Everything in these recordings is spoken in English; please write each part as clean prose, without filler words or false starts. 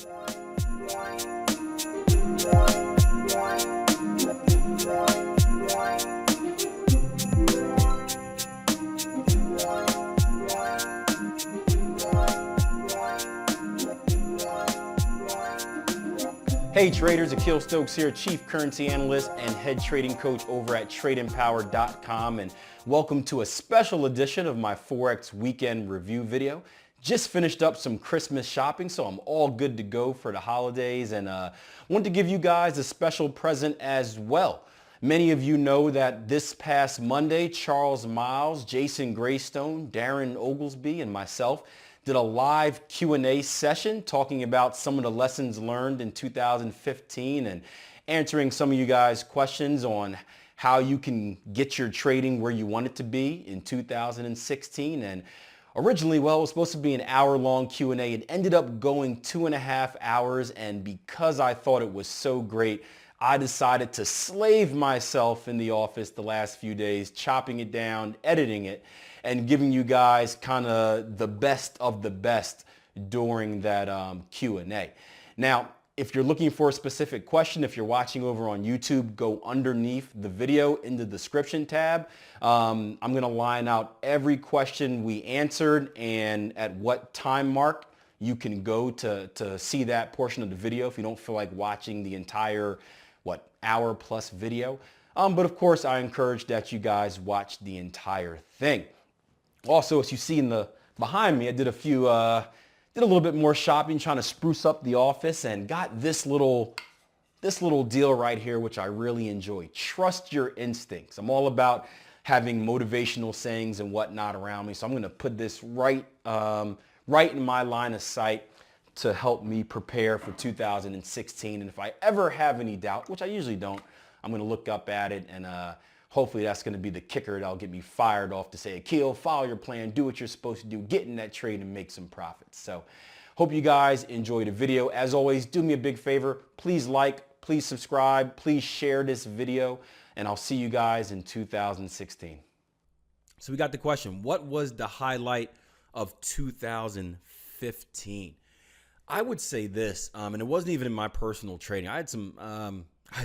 Hey traders, Akil Stokes here, Chief Currency Analyst and Head Trading Coach over at TradingPower.com, and welcome to a special edition of my Forex Weekend Review video. Just finished up some Christmas shopping, so I'm all good to go for the holidays, and want to give you guys a special present as well. Many of you know that this past Monday, Charles Miles, Jason Greystone, Darren Oglesby, and myself did a live Q&A session talking about some of the lessons learned in 2015 and answering some of you guys' questions on how you can get your trading where you want it to be in 2016. And originally, well, it was supposed to be an hour-long Q&A. It ended up going 2.5 hours, and because I thought it was so great, I decided to slave myself in the office the last few days, chopping it down, editing it, and giving you guys kind of the best of the best during that Q&A. Now, if you're looking for a specific question, if you're watching over on YouTube, go underneath the video in the description tab. I'm going to line out every question we answered and at what time mark you can go to see that portion of the video if you don't feel like watching the entire, hour plus video. But of course, I encourage that you guys watch the entire thing. Also, as you see behind me, I did a little bit more shopping, trying to spruce up the office, and got this little deal right here, which I really enjoy. Trust your instincts. I'm all about having motivational sayings and whatnot around me, so I'm going to put this right in my line of sight to help me prepare for 2016. And if I ever have any doubt, which I usually don't, I'm going to look up at it, and hopefully that's going to be the kicker that'll get me fired off to say, Akil, follow your plan, do what you're supposed to do, get in that trade and make some profits. So hope you guys enjoy the video. As always, do me a big favor. Please like, please subscribe, please share this video, and I'll see you guys in 2016. So we got the question, what was the highlight of 2015? I would say this, and it wasn't even in my personal trading. I had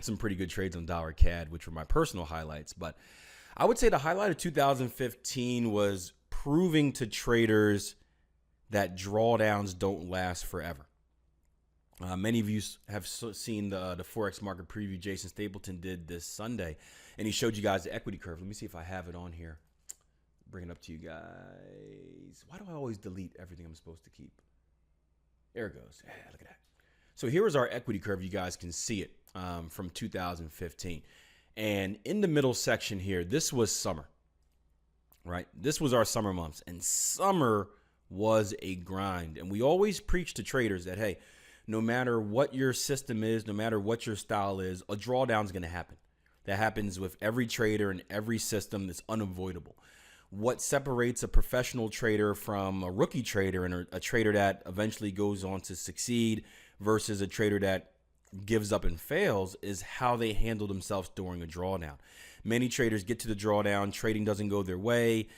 some pretty good trades on dollar CAD, which were my personal highlights. But I would say the highlight of 2015 was proving to traders that drawdowns don't last forever. Many of you have seen the Forex market preview Jason Stapleton did this Sunday, and he showed you guys the equity curve. Let me see if I have it on here. Bring it up to you guys. Why do I always delete everything I'm supposed to keep? There it goes. Yeah, look at that. So here is our equity curve. You guys can see it from 2015. And in the middle section here, this was summer, right? This was our summer months. And summer was a grind. And we always preach to traders that, hey, no matter what your system is, no matter what your style is, a drawdown is going to happen. That happens with every trader and every system. That's unavoidable. What separates a professional trader from a rookie trader and a trader that eventually goes on to succeed versus a trader that gives up and fails is how they handle themselves during a drawdown. Many traders get to the drawdown, trading doesn't go their way.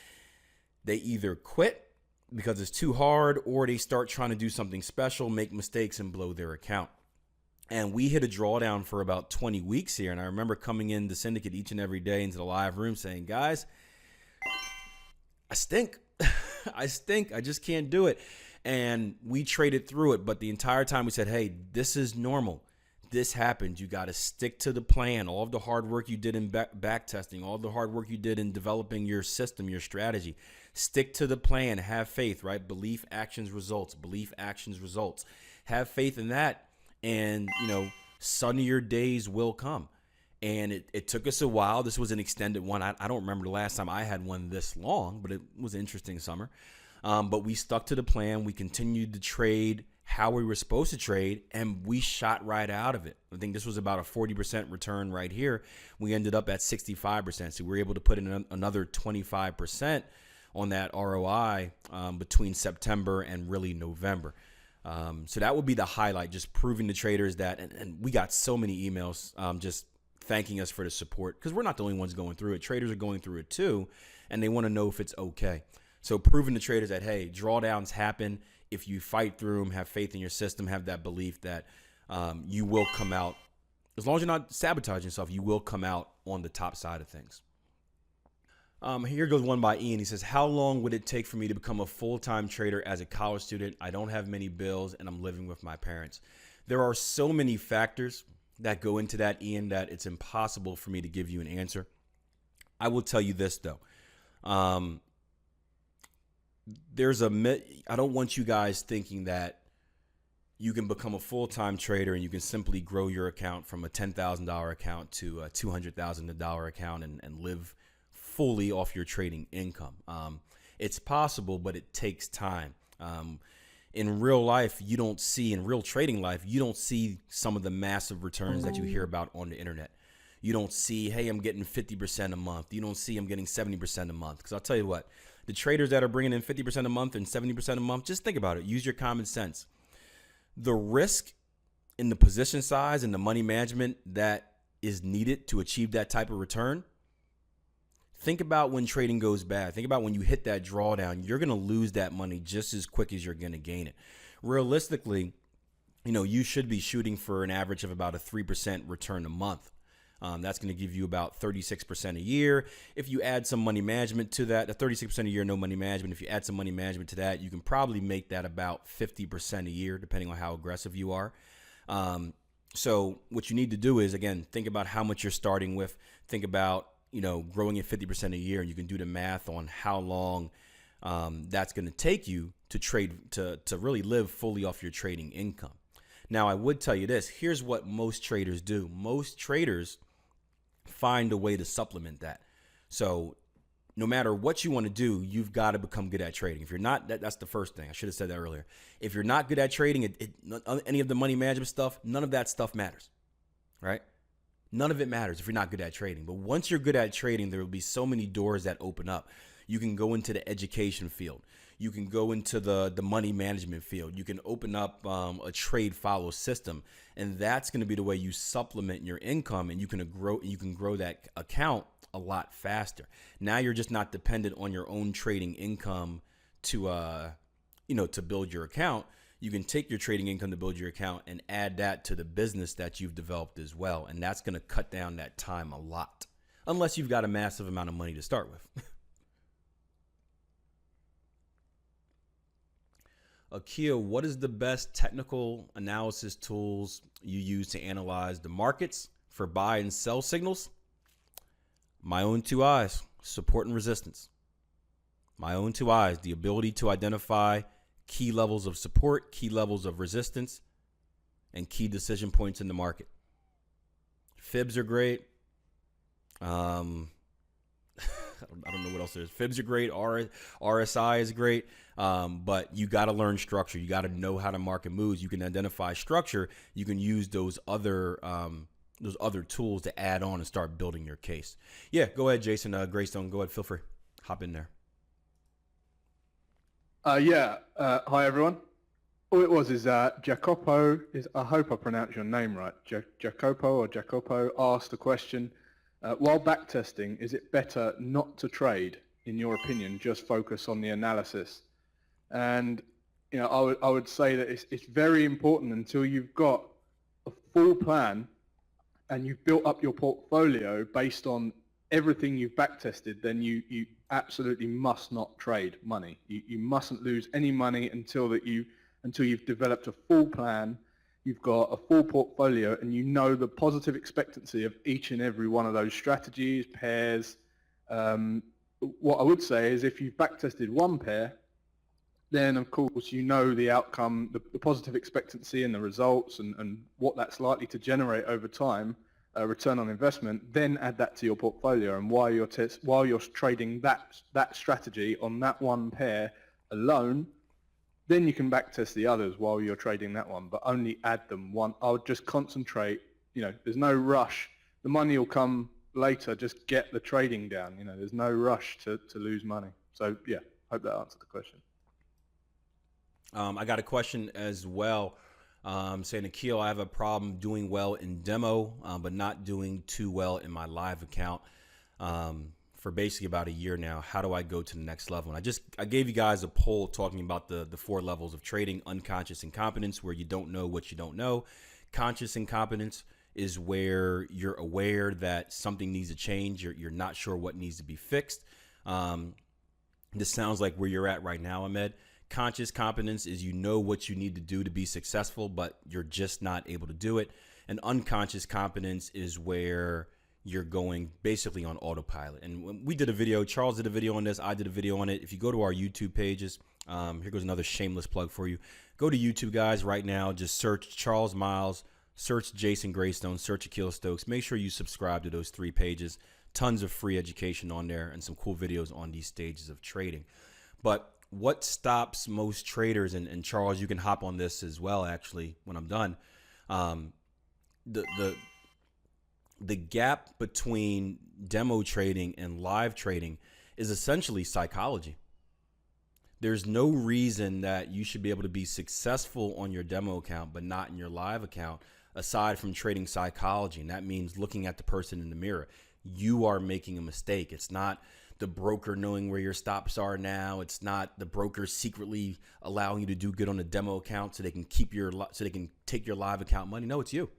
They either quit because it's too hard, or they start trying to do something special, make mistakes, and blow their account. And we hit a drawdown for about 20 weeks here. And I remember coming in the Syndicate each and every day into the live room saying, guys, I stink. I stink. I just can't do it. And we traded through it. But the entire time we said, hey, this is normal. This happened. You got to stick to the plan. All of the hard work you did in backtesting, all of the hard work you did in developing your system, your strategy. Stick to the plan. Have faith, right? Belief, actions, results. Belief, actions, results. Have faith in that. And, sunnier days will come. And it took us a while. This was an extended one. I don't remember the last time I had one this long, but it was an interesting summer. But we stuck to the plan. We continued to trade how we were supposed to trade, and we shot right out of it. I think this was about a 40% return right here. We ended up at 65%. So we were able to put in another 25% on that ROI between September and really November. So that would be the highlight, just proving to traders that, and we got so many emails just thanking us for the support, because we're not the only ones going through it. Traders are going through it too, and they want to know if it's okay. So proving to traders that, hey, drawdowns happen. if you fight through them, have faith in your system, have that belief that you will come out, as long as you're not sabotaging yourself, you will come out on the top side of things. Here goes one by Ian. He says, how long would it take for me to become a full-time trader as a college student? I don't have many bills and I'm living with my parents. There are so many factors that go into that, Ian, that it's impossible for me to give you an answer. I will tell you this, though. I don't want you guys thinking that you can become a full-time trader and you can simply grow your account from a $10,000 account to a $200,000 account and live fully off your trading income. It's possible, but it takes time. In real life, in real trading life, you don't see some of the massive returns that you hear about on the internet. You don't see, hey, I'm getting 50% a month. You don't see I'm getting 70% a month. Because I'll tell you what, the traders that are bringing in 50% a month and 70% a month, just think about it. Use your common sense. The risk in the position size and the money management that is needed to achieve that type of return. Think about when trading goes bad. Think about when you hit that drawdown. You're going to lose that money just as quick as you're going to gain it. Realistically, you should be shooting for an average of about a 3% return a month. That's going to give you about 36% a year. If you add some money management to that, the 36% a year, no money management. If you add some money management to that, you can probably make that about 50% a year, depending on how aggressive you are. So what you need to do is, again, think about how much you're starting with. Think about, growing at 50% a year, and you can do the math on how long that's going to take you to trade, to really live fully off your trading income. Now, I would tell you this. Here's what most traders do. Most traders find a way to supplement that. So no matter what you want to do, you've got to become good at trading. If you're not, that's the first thing. I should have said that earlier. If you're not good at trading, any of the money management stuff, none of that stuff matters, right? None of it matters if you're not good at trading. But once you're good at trading, there will be so many doors that open up. You can go into the education field. You can go into the money management field. You can open up a trade follow system, and that's going to be the way you supplement your income, and you can grow that account a lot faster. Now you're just not dependent on your own trading income to build your account. You can take your trading income to build your account and add that to the business that you've developed as well, and that's going to cut down that time a lot, unless you've got a massive amount of money to start with. Akil, what is the best technical analysis tools you use to analyze the markets for buy and sell signals? My own two eyes, support and resistance. My own two eyes, the ability to identify key levels of support, key levels of resistance, and key decision points in the market. Fibs are great. I don't know what else there is. Fibs are great. RSI is great. But you got to learn structure. You got to know how to market moves. You can identify structure. You can use those other tools to add on and start building your case. Yeah, go ahead, Jason. Greystone, go ahead. Feel free. Hop in there. Hi, everyone. All it was is Jacopo, I hope I pronounced your name right, Jacopo asked the question, while backtesting, is it better not to trade, in your opinion, just focus on the analysis? And I would say that it's very important until you've got a full plan and you've built up your portfolio based on everything you've backtested, then you absolutely must not trade money. You mustn't lose any money until you've developed a full plan, you've got a full portfolio, and you know the positive expectancy of each and every one of those strategies, pairs. What I would say is if you've backtested one pair, then of course you know the outcome, the positive expectancy and the results and what that's likely to generate over time, return on investment, then add that to your portfolio. And while you're trading that strategy on that one pair alone, then you can backtest the others while you're trading that one, but only add them one. I would just concentrate, there's no rush. The money will come later, just get the trading down. There's no rush to lose money. So yeah, hope that answered the question. I got a question as well. Saying, Akil, I have a problem doing well in demo, but not doing too well in my live account. for basically about a year now. How do I go to the next level? And I gave you guys a poll talking about the 4 levels of trading: unconscious incompetence, where you don't know what you don't know; conscious incompetence is where you're aware that something needs to change. You're not sure what needs to be fixed. This sounds like where you're at right now, Ahmed. Conscious competence is you know what you need to do to be successful, but you're just not able to do it. And unconscious competence is where you're going basically on autopilot. And when we did a video, Charles did a video on this, I did a video on it. If you go to our YouTube pages, here goes another shameless plug for you. Go to YouTube, guys, right now. Just search Charles Miles, search Jason Greystone, search Akil Stokes. Make sure you subscribe to those 3 pages. Tons of free education on there and some cool videos on these stages of trading. But what stops most traders, and Charles, you can hop on this as well, actually, when I'm done. The gap between demo trading and live trading is essentially psychology. There's no reason that you should be able to be successful on your demo account but not in your live account, aside from trading psychology. And that means looking at the person in the mirror. You are making a mistake. It's not the broker knowing where your stops are now. It's not the broker secretly allowing you to do good on a demo account so they can take your live account money. No, it's you.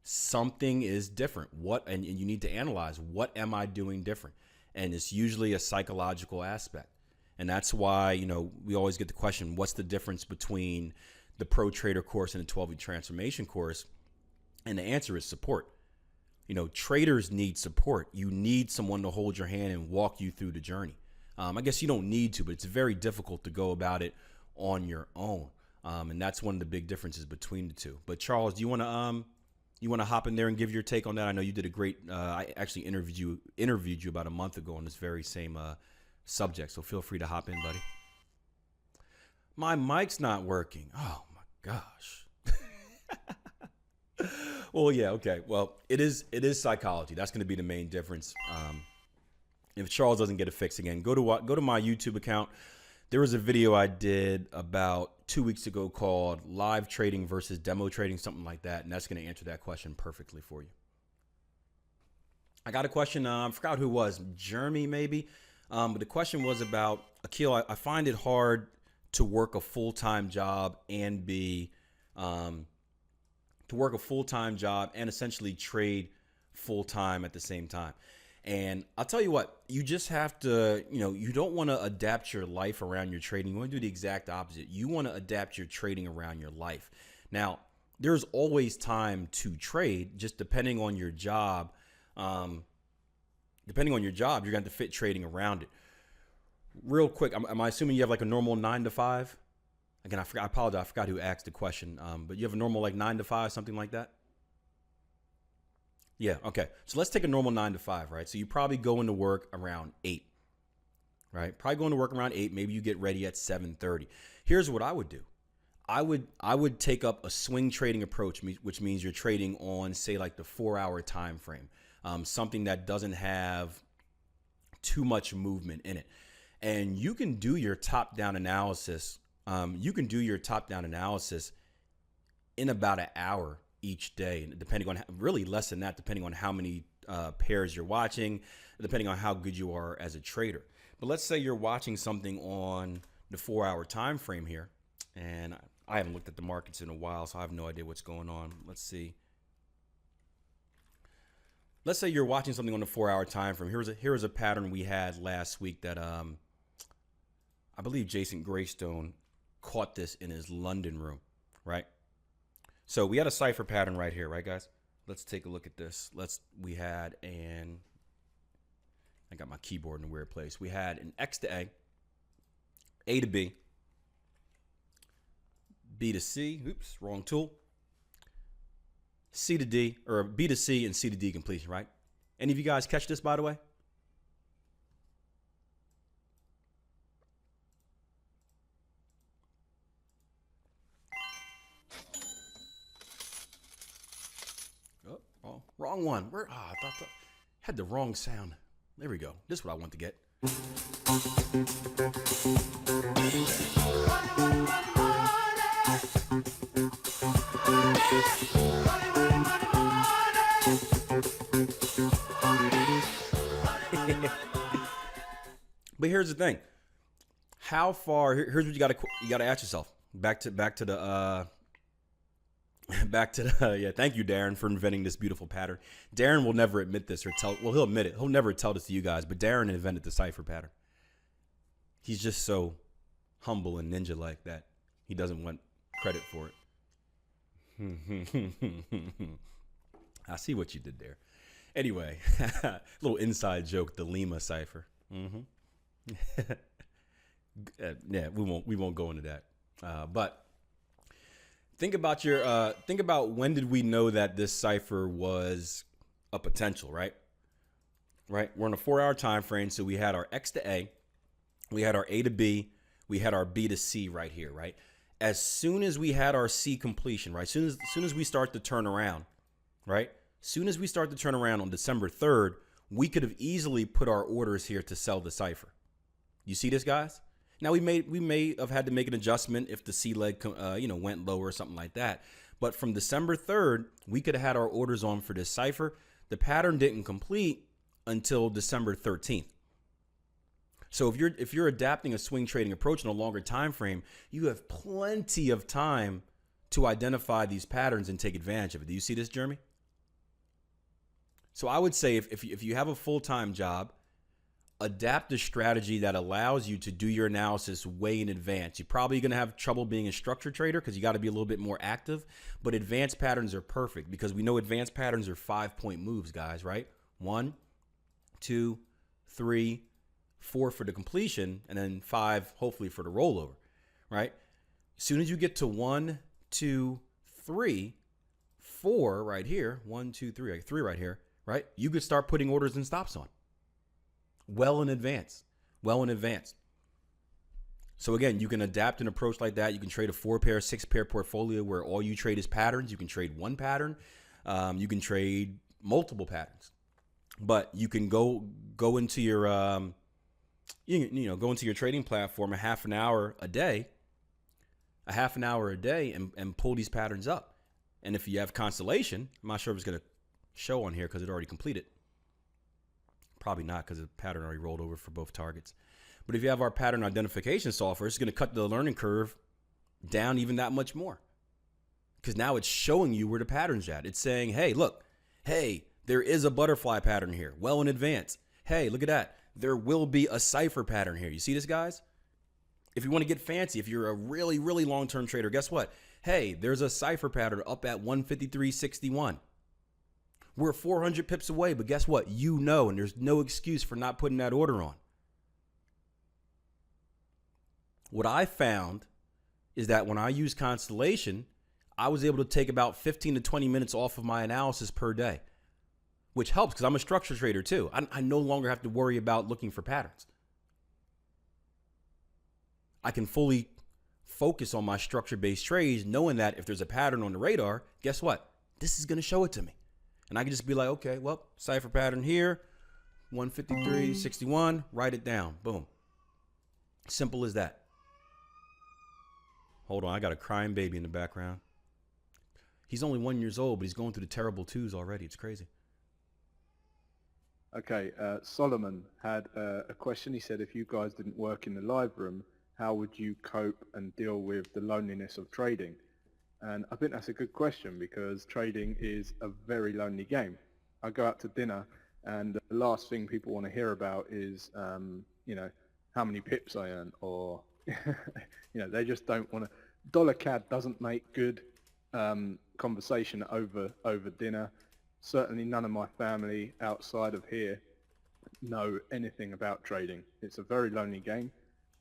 Something is different. And you need to analyze, what am I doing different? And it's usually a psychological aspect. And that's why, we always get the question, what's the difference between the Pro Trader course and the 12-week transformation course? And the answer is support. Traders need support. You need someone to hold your hand and walk you through the journey. I guess you don't need to, but it's very difficult to go about it on your own. And that's one of the big differences between the two. But Charles, do you want to hop in there and give your take on that? I know you did a great. I actually interviewed you about a month ago on this very same subject. So feel free to hop in, buddy. My mic's not working. Oh my gosh. Well, yeah, okay. Well, it is psychology. That's going to be the main difference. If Charles doesn't get it fixed again, go to my YouTube account. There was a video I did about 2 weeks ago called Live Trading versus Demo Trading, something like that, and that's going to answer that question perfectly for you. I got a question. I forgot who it was, Jeremy maybe, but the question was about Akil. I find it hard to work a full-time job and essentially trade full-time at the same time. And I'll tell you what, you just have to, you don't want to adapt your life around your trading. You want to do the exact opposite. You want to adapt your trading around your life. Now, there's always time to trade, just depending on your job. You're going to have to fit trading around it. Real quick, am I assuming you have like a normal 9 to 5? Again, I apologize. I forgot who asked the question. But you have a normal like 9 to 5, something like that? Yeah, okay. So let's take a normal 9 to 5, right? So you probably go into work around 8, right? Probably going to work around 8. Maybe you get ready at 7:30. Here's what I would do. I would take up a swing trading approach, which means you're trading on, say, like the 4-hour time frame, something that doesn't have too much movement in it. And you can do your top-down analysis. In about an hour each day, depending on, really less than that, depending on how many pairs you're watching, depending on how good you are as a trader. But let's say you're watching something on the 4-hour time frame here, and I haven't looked at the markets in a while, so I have no idea what's going on. Let's see. Let's say you're watching something on the 4-hour time frame. Here's a pattern we had last week that I believe Jason Greystone caught this in his London room, right? So we had a cipher pattern right here, right, guys? Let's take a look at this. I got my keyboard in a weird place. We had an X to A to B, B to C, oops, wrong tool, C to D, or B to C and C to D completion, right? Any of you guys catch this, by the way? Oh, wrong one. I thought that had the wrong sound. There we go. This is what I want to get. But here's the thing. How far? Here's what you got to ask yourself. Back to the yeah. Thank you, Darren, for inventing this beautiful pattern. Darren will never admit this or tell. Well, he'll admit it. He'll never tell this to you guys. But Darren invented the cipher pattern. He's just so humble and ninja-like that he doesn't want credit for it. I see what you did there. Anyway, little inside joke: the Lima cipher. Yeah, we won't go into that. But think about when did we know that this cipher was a potential, right? Right. We're on a 4-hour time frame, so we had our X to A, we had our A to B, we had our B to C right here, right? As soon as we had our C completion, right? As soon as we start to turn around, right? Soon as we start to turn around on December 3rd, we could have easily put our orders here to sell the cipher. You see this, guys? Now we may have had to make an adjustment if the C leg went lower or something like that. But from December 3rd, we could have had our orders on for this cipher. The pattern didn't complete until December 13th. So if you're adapting a swing trading approach in a longer time frame, you have plenty of time to identify these patterns and take advantage of it. Do you see this, Jeremy? So I would say if you have a full-time job, adapt a strategy that allows you to do your analysis way in advance. You're probably going to have trouble being a structure trader because you got to be a little bit more active, but advanced patterns are perfect because we know advanced patterns are 5-point moves, guys, right? 1, 2, 3, 4 for the completion, and then 5 hopefully for the rollover, right? As soon as you get to 1, 2, 3, 4 right here, 1, 2, 3, 3 right here, right? You could start putting orders and stops on. Well in advance. So again, you can adapt an approach like that. You can trade a 4-pair, 6-pair portfolio where all you trade is patterns. You can trade one pattern. You can trade multiple patterns. But you can go into your go into your trading platform a half an hour a day and pull these patterns up. And if you have Constellation, I'm not sure if it's going to show on here because it already completed. Probably not because the pattern already rolled over for both targets. But if you have our pattern identification software, it's going to cut the learning curve down even that much more. Because now it's showing you where the pattern's at. It's saying, hey, look, hey, there is a butterfly pattern here, well in advance. Hey, look at that. There will be a cipher pattern here. You see this, guys? If you want to get fancy, if you're a really, really long-term trader, guess what? Hey, there's a cipher pattern up at 153.61. We're 400 pips away, but guess what? You know, and there's no excuse for not putting that order on. What I found is that when I use Constellation, I was able to take about 15 to 20 minutes off of my analysis per day, which helps because I'm a structure trader too. I no longer have to worry about looking for patterns. I can fully focus on my structure-based trades, knowing that if there's a pattern on the radar, guess what? This is going to show it to me. And I can just be like, okay, well, cipher pattern here, 153.61, write it down. Boom. Simple as that. Hold on, I got a crying baby in the background. He's only 1 year old, but he's going through the terrible twos already. It's crazy. Okay, Solomon had a question. He said, if you guys didn't work in the live room, how would you cope and deal with the loneliness of trading? And I think that's a good question because trading is a very lonely game. I go out to dinner and the last thing people want to hear about is, how many pips I earn or, they just don't want to. Dollar CAD doesn't make good conversation over dinner. Certainly none of my family outside of here know anything about trading. It's a very lonely game.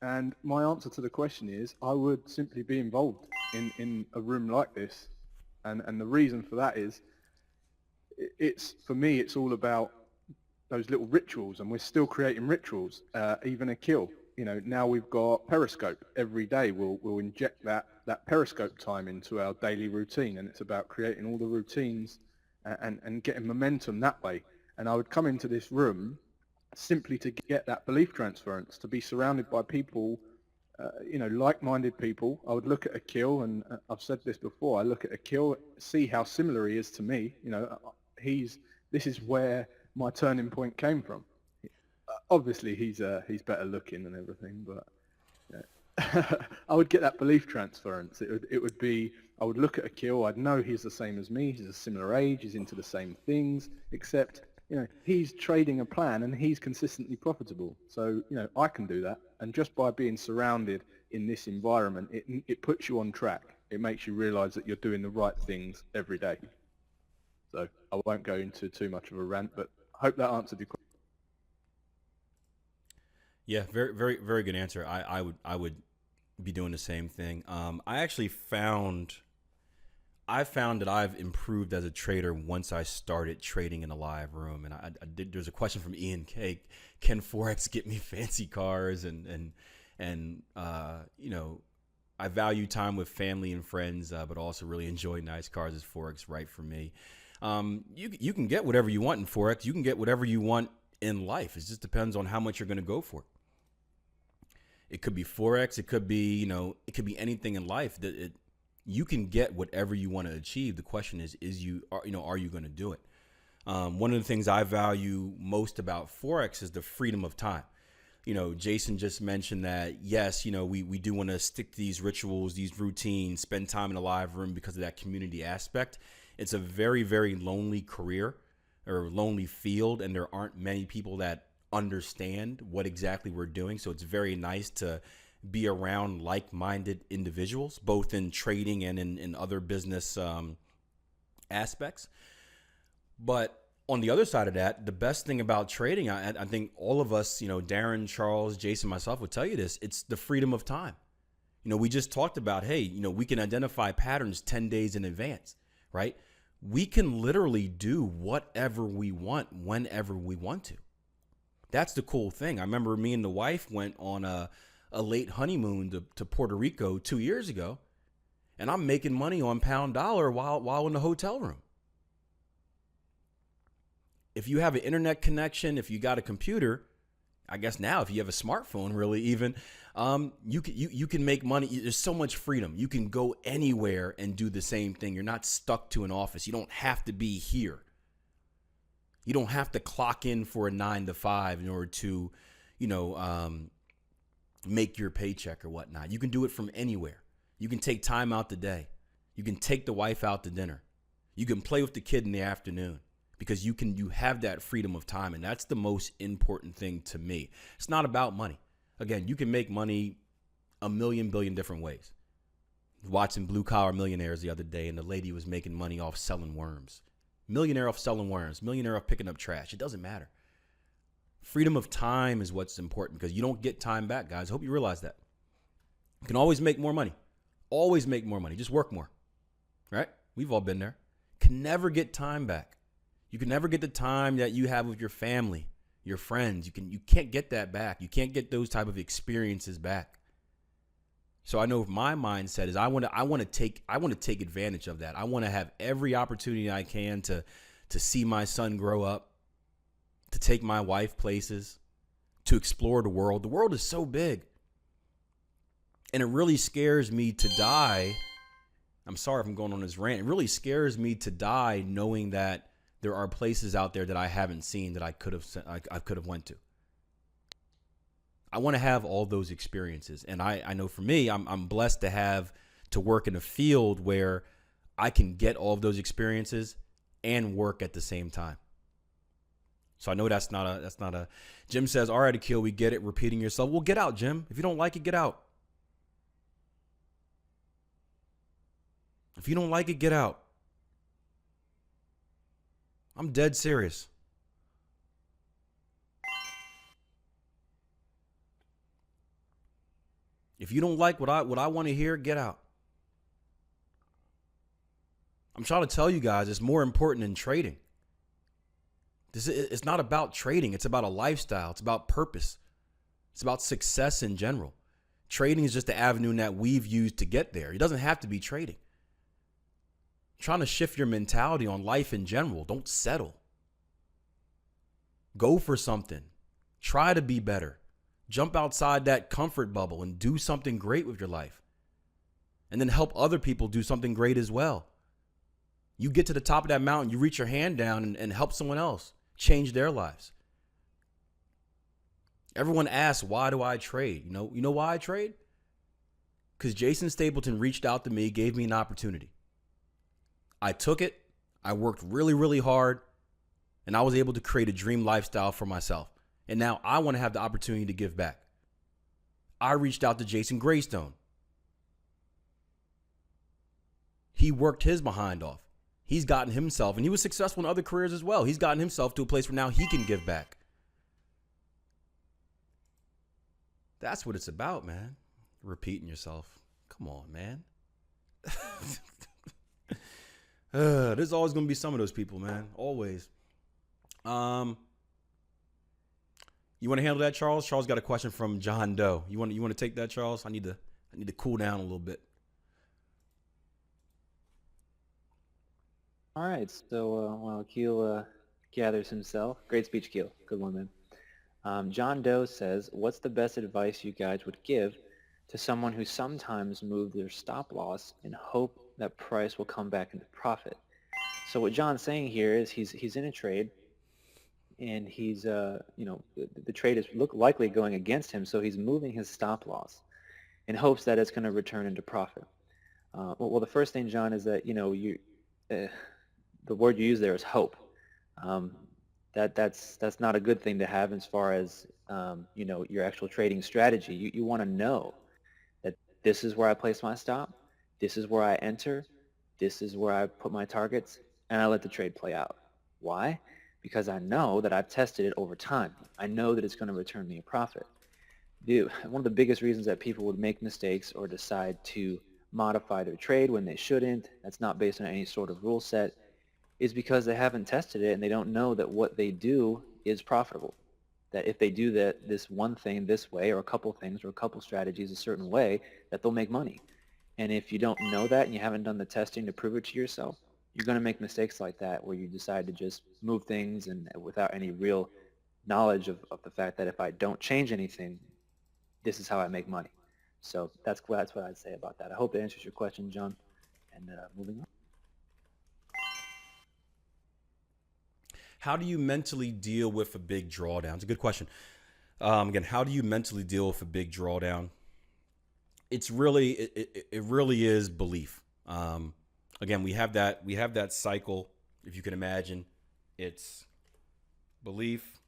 And my answer to the question is I would simply be involved in a room like this. And the reason for that is for me, it's all about those little rituals, and we're still creating rituals. Even Akil, now we've got Periscope. Every day we'll inject that Periscope time into our daily routine, and it's about creating all the routines and getting momentum that way. And I would come into this room simply to get that belief transference, to be surrounded by people, like-minded people. I would look at Akil, and I've said this before, I look at Akil, see how similar he is to me. This is where my turning point came from. Obviously, he's better looking and everything, but I would get that belief transference. It would be, I would look at Akil, I'd know he's the same as me, he's a similar age, he's into the same things, except, he's trading a plan and he's consistently profitable. So, I can do that. And just by being surrounded in this environment, it puts you on track. It makes you realize that you're doing the right things every day. So I won't go into too much of a rant, but I hope that answered your question. Yeah, very, very, very good answer. I would be doing the same thing. I found that I've improved as a trader once I started trading in a live room. And I did. There's a question from Ian K. Can Forex get me fancy cars? And I value time with family and friends, but also really enjoy nice cars. Is Forex right for me? You can get whatever you want in Forex. You can get whatever you want in life. It just depends on how much you're going to go for. It could be Forex. It could be, it could be anything in life that you can get whatever you want to achieve. The question is are you going to do it? One of the things I value most about Forex is the freedom of time. Jason just mentioned that, yes, we do want to stick to these rituals, these routines, spend time in a live room because of that community aspect. It's a very, very lonely career or lonely field, and there aren't many people that understand what exactly we're doing. So it's very nice to be around like-minded individuals, both in trading and in other business aspects. But on the other side of that, the best thing about trading, I think all of us, Darren, Charles, Jason, myself would tell you this, it's the freedom of time. We just talked about, hey, we can identify patterns 10 days in advance, right? We can literally do whatever we want whenever we want to. That's the cool thing. I remember me and the wife went on a late honeymoon to Puerto Rico 2 years ago, and I'm making money on pound dollar while in the hotel room. If you have an internet connection, if you got a computer, I guess now if you have a smartphone, really even, you can make money. There's so much freedom. You can go anywhere and do the same thing. You're not stuck to an office. You don't have to be here. You don't have to clock in for a 9 to 5 in order to, make your paycheck or whatnot. You can do it from anywhere. You can take time out the day. You can take the wife out to dinner. You can play with the kid in the afternoon because you have that freedom of time. And that's the most important thing to me. It's not about money. Again, you can make money a million billion different ways. Watching Blue Collar Millionaires the other day, and the lady was making money off selling worms. Millionaire off selling worms, millionaire off picking up trash. It doesn't matter. Freedom of time is what's important because you don't get time back, guys. I hope you realize that. You can always make more money. Always make more money. Just work more, right? We've all been there. Can never get time back. You can never get the time that you have with your family, your friends. You can't get that back. You can't get those type of experiences back. So I know my mindset is I want to take advantage of that. I want to have every opportunity I can to see my son grow up, to take my wife places, to explore the world. The world is so big. And it really scares me to die. I'm sorry if I'm going on this rant. It really scares me to die knowing that there are places out there that I haven't seen that I could have went to. I want to have all those experiences. And I know for me, I'm blessed to work in a field where I can get all of those experiences and work at the same time. So I know that's not a, Jim says, all right, Akil, we get it. Repeating yourself. Well, get out, Jim. If you don't like it, get out. If you don't like it, get out. I'm dead serious. If you don't like what I want to hear, get out. I'm trying to tell you guys, it's more important than trading. It's not about trading. It's about a lifestyle. It's about purpose. It's about success in general. Trading is just the avenue that we've used to get there. It doesn't have to be trading. I'm trying to shift your mentality on life in general. Don't settle. Go for something. Try to be better. Jump outside that comfort bubble and do something great with your life. And then help other people do something great as well. You get to the top of that mountain, you reach your hand down and help someone else change their lives. Everyone asks, why do I trade? You know why I trade? Because Jason Stapleton reached out to me, gave me an opportunity. I took it. I worked really, really hard, and I was able to create a dream lifestyle for myself. And now I want to have the opportunity to give back. I reached out to Jason Greystone. He worked his behind off. He's gotten himself, and he was successful in other careers as well. He's gotten himself to a place where now he can give back. That's what it's about, man. Repeating yourself. Come on, man. There's always going to be some of those people, man. Always. You want to handle that, Charles? Charles got a question from John Doe. You want to take that, Charles? I need to cool down a little bit. All right. So while Akil gathers himself, great speech, Akil. Good one, man. John Doe says, "What's the best advice you guys would give to someone who sometimes moves their stop loss in hope that price will come back into profit?" So what John's saying here is he's in a trade, and he's the trade is likely going against him, so he's moving his stop loss in hopes that it's going to return into profit. Well, the first thing, John, is that the word you use there is hope. That's not a good thing to have as far as your actual trading strategy. You want to know that this is where I place my stop, this is where I enter, this is where I put my targets, and I let the trade play out. Why? Because I know that I've tested it over time. I know that it's going to return me a profit. One of the biggest reasons that people would make mistakes or decide to modify their trade when they shouldn't, that's not based on any sort of rule set, is because they haven't tested it and they don't know that what they do is profitable. That if they do this one thing this way, or a couple things or a couple strategies a certain way, that they'll make money. And if you don't know that and you haven't done the testing to prove it to yourself, you're going to make mistakes like that where you decide to just move things and without any real knowledge of the fact that if I don't change anything, this is how I make money. So that's what I'd say about that. I hope that answers your question, John. And moving on. How do you mentally deal with a big drawdown? It's a good question. Again, how do you mentally deal with a big drawdown? It's really, it really is belief. Again, we have that cycle. If you can imagine, it's belief,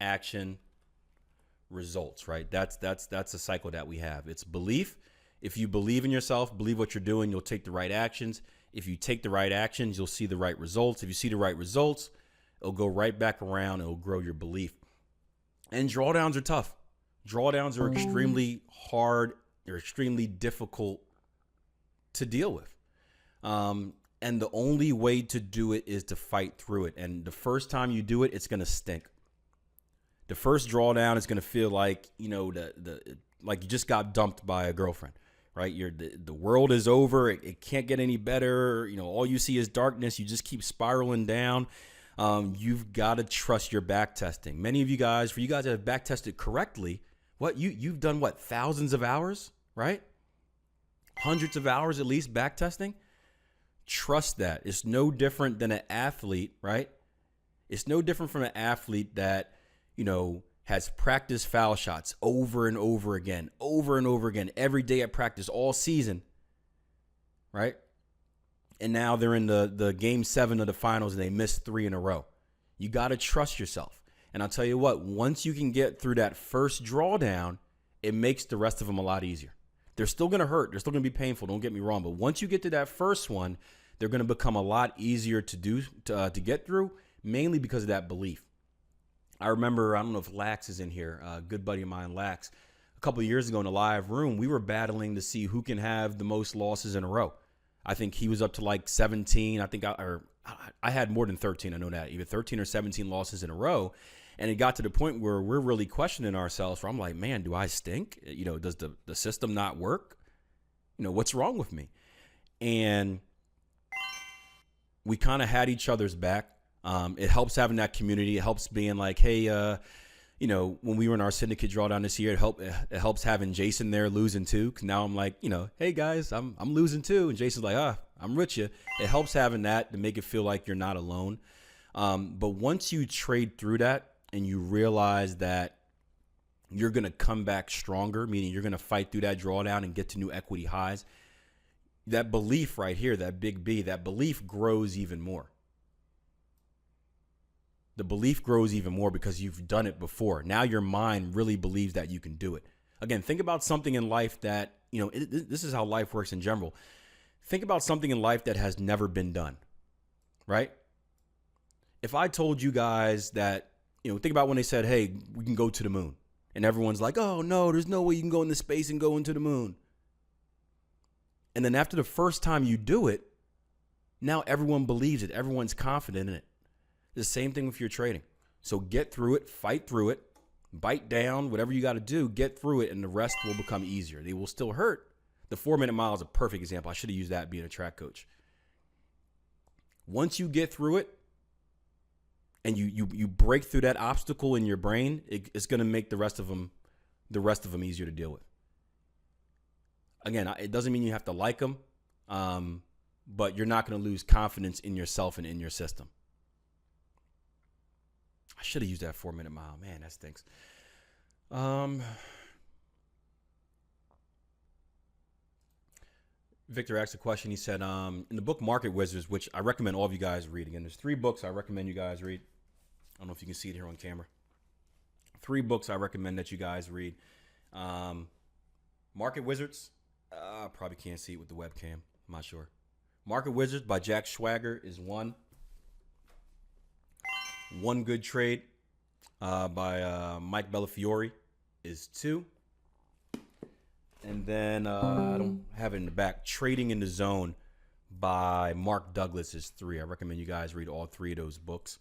action, results, right? That's a cycle that we have. It's belief. If you believe in yourself, believe what you're doing, you'll take the right actions. If you take the right actions, you'll see the right results. If you see the right results, it'll go right back around. It'll grow your belief. And drawdowns are tough. Drawdowns are extremely hard. They're extremely difficult to deal with. And the only way to do it is to fight through it. And the first time you do it, it's going to stink. The first drawdown is going to feel like, like you just got dumped by a girlfriend, right? The world is over. It can't get any better. All you see is darkness. You just keep spiraling down. You've got to trust your back testing. Many of you guys, for you guys that have back tested correctly, you've done thousands of hours, right? Hundreds of hours at least back testing. Trust that. It's no different than an athlete, right? It's no different from an athlete that, has practiced foul shots over and over again, every day at practice, all season, right? And now they're in the game 7 of the finals and they missed 3 in a row. You got to trust yourself. And I'll tell you what, once you can get through that first drawdown, it makes the rest of them a lot easier. They're still going to hurt. They're still going to be painful. Don't get me wrong. But once you get to that first one, they're going to become a lot easier to get through, mainly because of that belief. I remember, I don't know if Lax is in here, a good buddy of mine, Lax. A couple of years ago in a live room, we were battling to see who can have the most losses in a row. I think he was up to like 17. I think I had more than 13. I know that, either 13 or 17 losses in a row. And it got to the point where we're really questioning ourselves. Where I'm like, man, do I stink? Does the system not work? What's wrong with me? And we kind of had each other's back. It helps having that community. It helps being like, hey, when we were in our Syndicate drawdown this year, it helps having Jason there losing too. 'Cause now I'm like, hey guys, I'm losing too. And Jason's like, I'm with you. It helps having that to make it feel like you're not alone. But once you trade through that and you realize that you're going to come back stronger, meaning you're going to fight through that drawdown and get to new equity highs. That belief right here, that big B, that belief grows even more. The belief grows even more because you've done it before. Now your mind really believes that you can do it. Again, think about something in life that, this is how life works in general. Think about something in life that has never been done, right? If I told you guys that, think about when they said, hey, we can go to the moon. And everyone's like, oh, no, there's no way you can go into space and go into the moon. And then after the first time you do it, now everyone believes it. Everyone's confident in it. The same thing with your trading. So get through it, fight through it, bite down, whatever you got to do, get through it, and the rest will become easier. They will still hurt. The 4-minute mile is a perfect example. I should have used that being a track coach. Once you get through it and you break through that obstacle in your brain, it's going to make the rest of them easier to deal with. Again, it doesn't mean you have to like them, but you're not going to lose confidence in yourself and in your system. I should have used that 4-minute mile. Man, that stinks. Victor asked a question. He said, in the book Market Wizards, which I recommend all of you guys read. Again, there's 3 books I recommend you guys read. I don't know if you can see it here on camera. 3 books I recommend that you guys read. Market Wizards. I probably can't see it with the webcam. I'm not sure. Market Wizards by Jack Schwager is 1. One Good Trade by Mike Bellafiore is 2. And then I don't have it in the back. Trading in the Zone by Mark Douglas is 3. I recommend you guys read all 3 of those books.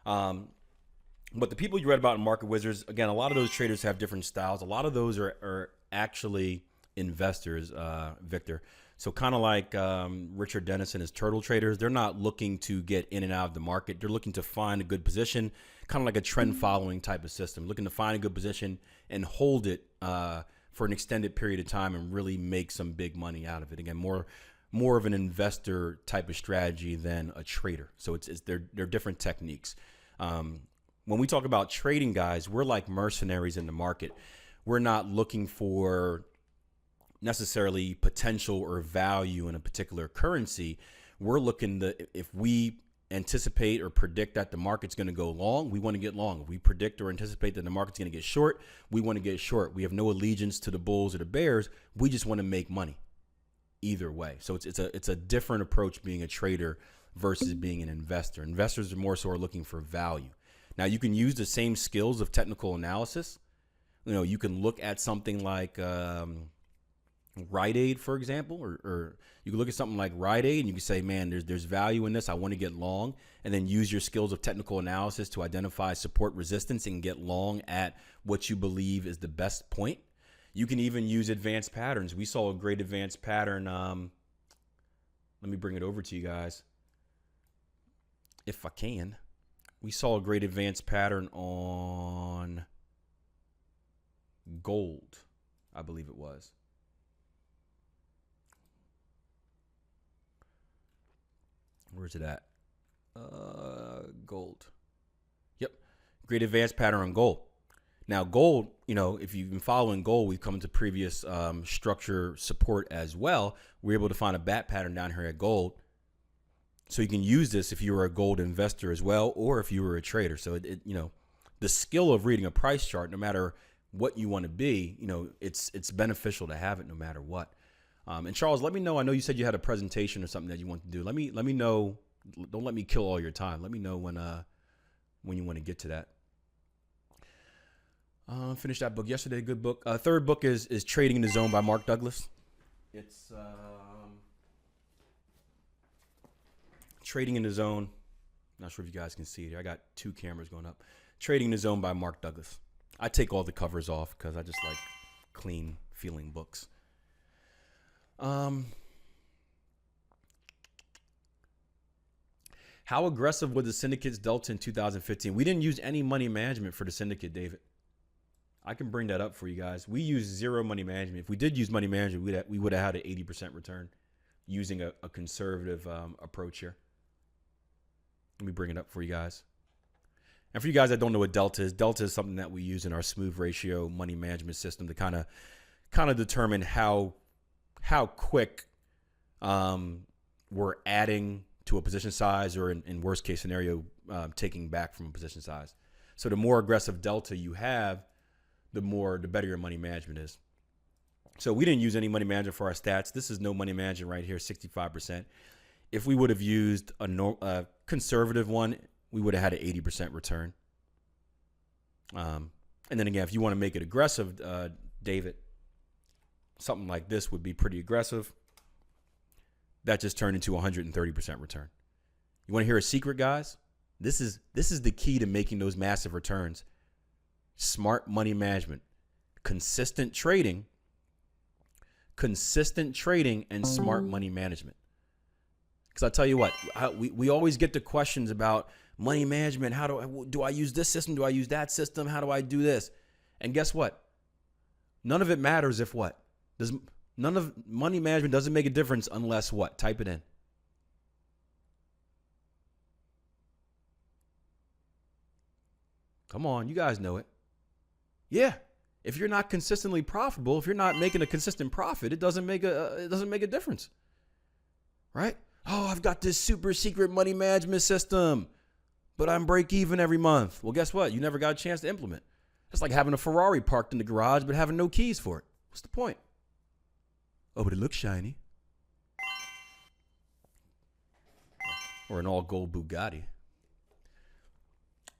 But the people you read about in Market Wizards, again, a lot of those traders have different styles. A lot of those are actually investors, Victor. So kind of like Richard Dennis and his turtle traders, they're not looking to get in and out of the market. They're looking to find a good position, kind of like a trend following type of system, looking to find a good position and hold it for an extended period of time and really make some big money out of it. Again, more of an investor type of strategy than a trader. So they're different techniques. When we talk about trading, guys, we're like mercenaries in the market. We're not looking for necessarily potential or value in a particular currency. We're looking to, if we anticipate or predict that the market's going to go long, we want to get long. If we predict or anticipate that the market's going to get short, we want to get short. We have no allegiance to the bulls or the bears. We just want to make money either way. So it's a different approach being a trader versus being an investor. Investors are more so are looking for value. Now you can use the same skills of technical analysis. You can look at something like Rite Aid, for example, or you can look at something like Rite Aid and you can say, man, there's value in this. I want to get long, and then use your skills of technical analysis to identify support resistance and get long at what you believe is the best point. You can even use advanced patterns. We saw a great advanced pattern. Let me bring it over to you guys if I can. We saw a great advanced pattern on gold, I believe it was. Where's it at? Gold. Yep. Great advanced pattern on gold. Now, gold, if you've been following gold, we've come into previous structure support as well. We're able to find a bat pattern down here at gold. So you can use this if you were a gold investor as well, or if you were a trader. So, the skill of reading a price chart, no matter what you want to be, it's beneficial to have it no matter what. And Charles, let me know. I know you said you had a presentation or something that you want to do. Let me know. Don't let me kill all your time. Let me know when you want to get to that. Finished that book yesterday. Good book. Third book is Trading in the Zone by Mark Douglas. It's Trading in the Zone. Not sure if you guys can see it here. I got 2 cameras going up. Trading in the Zone by Mark Douglas. I take all the covers off because I just like clean feeling books. How aggressive was the Syndicate's delta in 2015? We didn't use any money management for the Syndicate, David. I can bring that up for you guys. We used 0 money management. If we did use money management, we would have had an 80% return using a conservative approach here. Let me bring it up for you guys. And for you guys that don't know what delta is something that we use in our smooth ratio money management system to kind of determine how quick we're adding to a position size, or in worst case scenario, taking back from a position size. So the more aggressive delta you have, the better your money management is. So we didn't use any money management for our stats. This is no money management right here, 65%. If we would have used a conservative one, we would have had an 80% return. And then again, if you want to make it aggressive, David, something like this would be pretty aggressive. That just turned into 130% return. You want to hear a secret, guys? This is the key to making those massive returns. Smart money management, consistent trading and smart money management. Because I tell you what, we always get the questions about money management. How do I use this system? Do I use that system? How do I do this? And guess what? None of it matters if what? None of money management doesn't make a difference unless what? Type it in. Come on, you guys know it. Yeah. If you're not consistently profitable, if you're not making a consistent profit, it doesn't make a difference. Right? Oh, I've got this super secret money management system, but I'm break even every month. Well, guess what? You never got a chance to implement. It's like having a Ferrari parked in the garage, but having no keys for it. What's the point? Oh, but it looks shiny. Or an all gold Bugatti.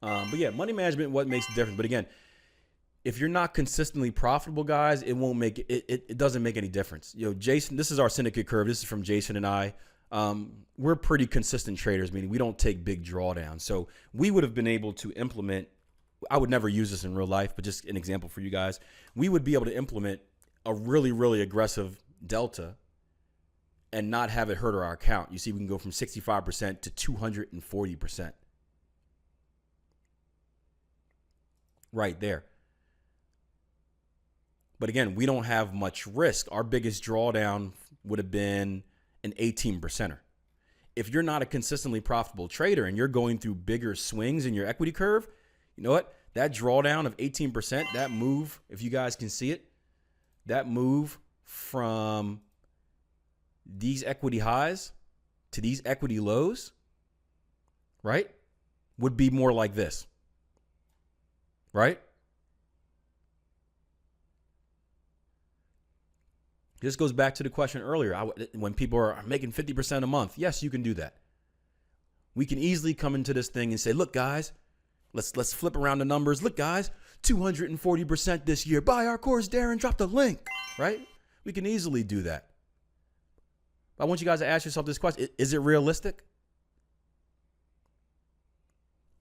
But yeah, money management, what makes the difference? But again, if you're not consistently profitable, guys, it won't make it doesn't make any difference. You know, Jason, this is our syndicate curve. This is from Jason and I. We're pretty consistent traders, meaning we don't take big drawdowns. So we would have been able to implement, I would never use this in real life, but just an example for you guys. We would be able to implement a really, really aggressive delta and not have it hurt our account. You see, we can go from 65% to 240%. Right there. But again, we don't have much risk. Our biggest drawdown would have been an 18%er. If you're not a consistently profitable trader and you're going through bigger swings in your equity curve, you know what? That drawdown of 18%, that move, if you guys can see it, that move from these equity highs to these equity lows, right, would be more like this, right? This goes back to the question earlier. When people are making 50% a month, yes, you can do that. We can easily come into this thing and say, look, guys, let's flip around the numbers. Look, guys, 240% this year. Buy our course, Darren. Drop the link, right? We can easily do that. I want you guys to ask yourself this question. Is it realistic?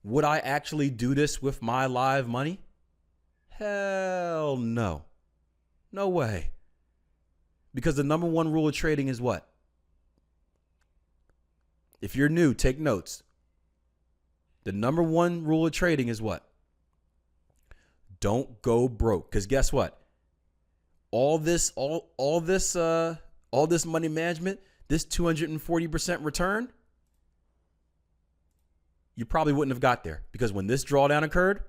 Would I actually do this with my live money? Hell no. No way. Because the number one rule of trading is what? If you're new, take notes. The number one rule of trading is what? Don't go broke. Because guess what? All this money management, this 240% return, you probably wouldn't have got there. Because when this drawdown occurred,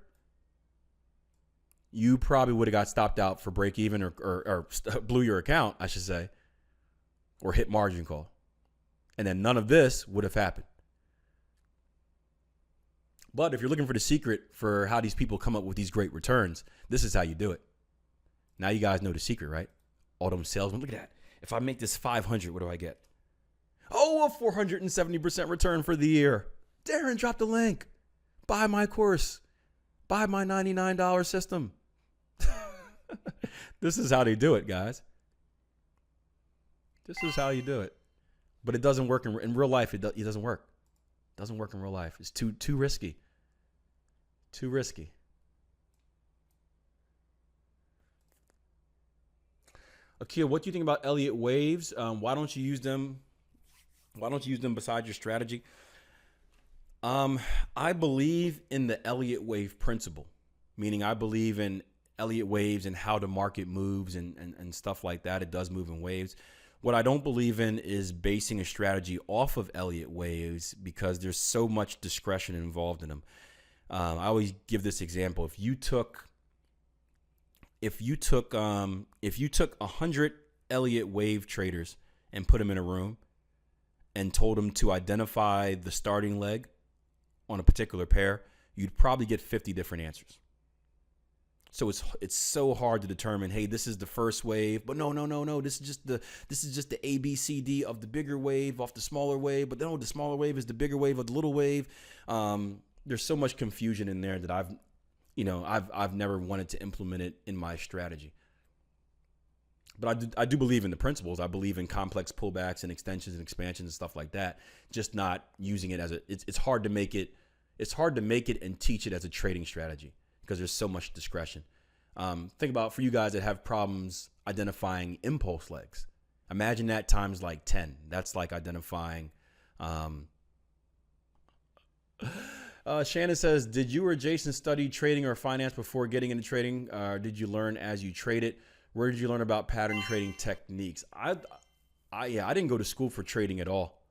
you probably would have got stopped out for break even or blew your account, I should say, or hit margin call. And then none of this would have happened. But if you're looking for the secret for how these people come up with these great returns, this is how you do it. Now you guys know the secret, right? All them salesmen, look at that. If I make this 500, what do I get? Oh, a 470% return for the year. Darren, drop the link. Buy my course. Buy my $99 system. This is how they do it, guys. This is how you do it. But it doesn't work in real life. It doesn't work. It doesn't work in real life. It's too risky. Too risky. Akil, what do you think about Elliot waves? Why don't you use them? Why don't you use them beside your strategy? I believe in the Elliot wave principle, meaning I believe in Elliot waves and how the market moves and stuff like that. It does move in waves. What I don't believe in is basing a strategy off of Elliot waves because there's so much discretion involved in them. I always give this example. If you took 100 Elliot wave traders and put them in a room and told them to identify the starting leg on a particular pair, you'd probably get 50 different answers. So it's so hard to determine, hey, this is the first wave, but no, this is just the A, B, C, D of the bigger wave off the smaller wave, but no, the smaller wave is the bigger wave of the little wave. There's so much confusion in there that I've never wanted to implement it in my strategy. But I do believe in the principles. I believe in complex pullbacks and extensions and expansions and stuff like that. Just not using it as it's hard to make it. It's hard to make it and teach it as a trading strategy because there's so much discretion. Think about for you guys that have problems identifying impulse legs. Imagine that times like 10. That's like identifying. Shannon says, did you or Jason study trading or finance before getting into trading? Did you learn as you traded? Where did you learn about pattern trading techniques? I didn't go to school for trading at all.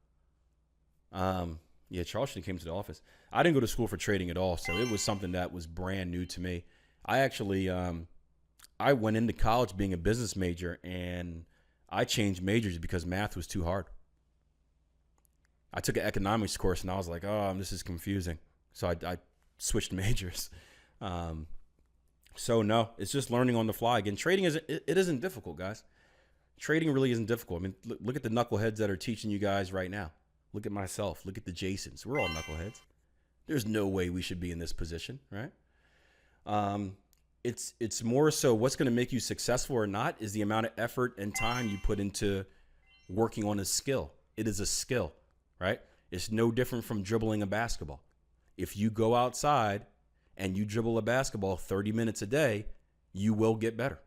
Charleston came to the office. I didn't go to school for trading at all, so it was something that was brand new to me. I actually, I went into college being a business major, and I changed majors because math was too hard. I took an economics course, and I was like, oh, this is confusing. So I switched majors. So no, it's just learning on the fly. Again, trading isn't difficult, guys. Trading really isn't difficult. I mean, look at the knuckleheads that are teaching you guys right now. Look at myself. Look at the Jasons. We're all knuckleheads. There's no way we should be in this position, right? It's more so what's going to make you successful or not is the amount of effort and time you put into working on a skill. It is a skill, right? It's no different from dribbling a basketball. If you go outside and you dribble a basketball 30 minutes a day, you will get better.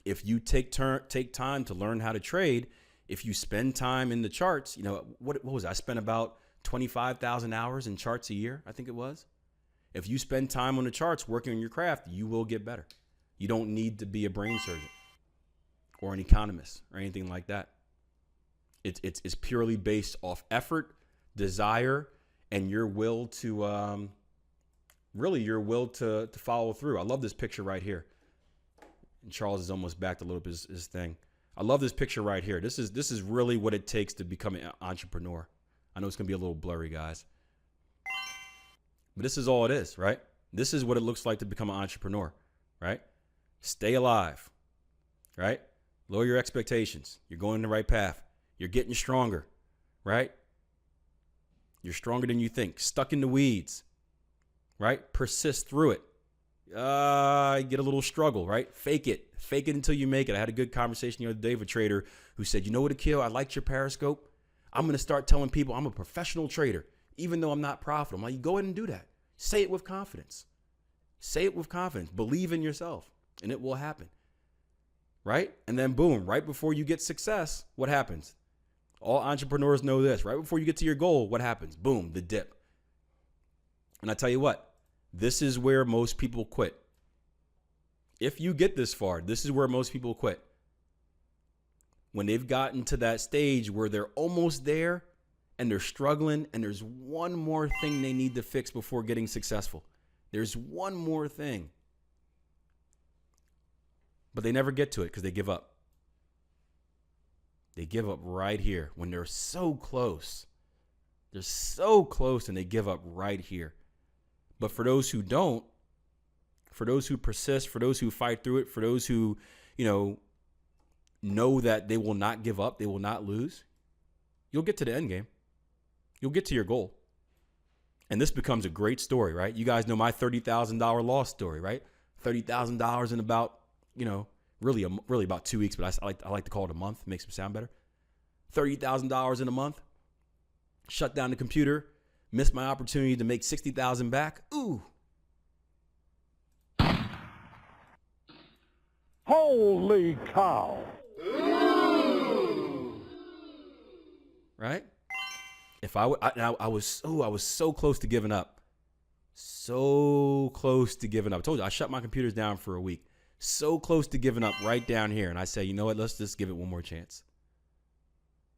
If you take time to learn how to trade, if you spend time in the charts, what was it? I spent about 25,000 hours in charts a year, I think it was. If you spend time on the charts working on your craft, you will get better. You don't need to be a brain surgeon or an economist or anything like that. It's purely based off effort, desire, and your will to to follow through. I love this picture right here. And Charles is almost back to load up his thing. I love this picture right here. This is really what it takes to become an entrepreneur. I know it's going to be a little blurry, guys. But this is all it is, right? This is what it looks like to become an entrepreneur, right? Stay alive, right? Lower your expectations. You're going the right path. You're getting stronger, right? You're stronger than you think. Stuck in the weeds, right? Persist through it. Get a little struggle, right? Fake it until you make it. I had a good conversation the other day with a trader who said, you know what, Akil, I liked your Periscope. I'm going to start telling people I'm a professional trader, even though I'm not profitable. I'm like, go ahead and do that. Say it with confidence. Say it with confidence. Believe in yourself, and it will happen, right? And then boom, right before you get success, what happens? All entrepreneurs know this. Right before you get to your goal, what happens? Boom, the dip. And I tell you what, this is where most people quit. If you get this far, this is where most people quit. When they've gotten to that stage where they're almost there and they're struggling and there's one more thing they need to fix before getting successful. There's one more thing. But they never get to it because they give up. They give up right here when they're so close. They're so close and they give up right here. But for those who don't, for those who persist, for those who fight through it, for those who, know that they will not give up, they will not lose, you'll get to the end game. You'll get to your goal. And this becomes a great story, right? You guys know my $30,000 loss story, right? $30,000 in about, really about 2 weeks, but I like to call it a month. Makes it sound better. $30,000 in a month. Shut down the computer. Missed my opportunity to make $60,000 back. Ooh. Holy cow. Right? I was so close to giving up. So close to giving up. I told you, I shut my computers down for a week. So close to giving up right down here. And I say, you know what? Let's just give it one more chance.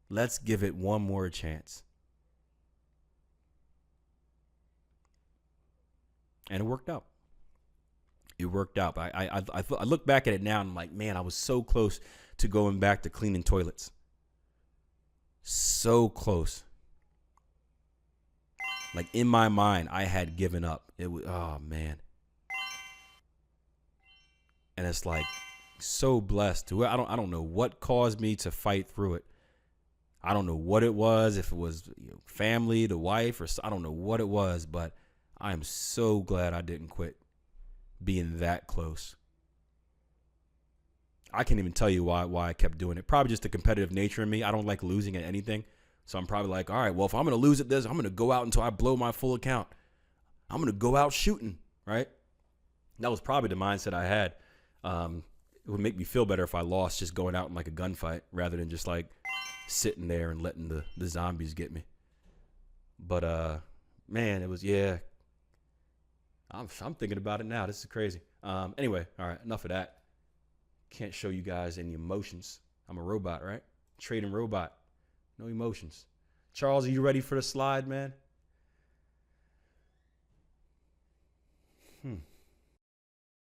Let's give it one more chance. And it worked out. It worked out. But I look back at it now and I'm like, man, I was so close to going back to cleaning toilets. So close. Like in my mind, I had given up. It was, oh man. And it's like so blessed to it. I don't know what caused me to fight through it. I don't know what it was, if it was family, the wife, or I don't know what it was, but I am so glad I didn't quit being that close. I can't even tell you why I kept doing it. Probably just the competitive nature in me. I don't like losing at anything. So I'm probably like, all right, well, if I'm going to lose at this, I'm going to go out until I blow my full account. I'm going to go out shooting, right? That was probably the mindset I had. It would make me feel better if I lost just going out in like a gunfight rather than just like sitting there and letting the zombies get me. But, man, it was, yeah. I'm thinking about it now. This is crazy. Anyway, all right, enough of that. Can't show you guys any emotions. I'm a robot, right? Trading robot. No emotions. Charles, are you ready for the slide, man?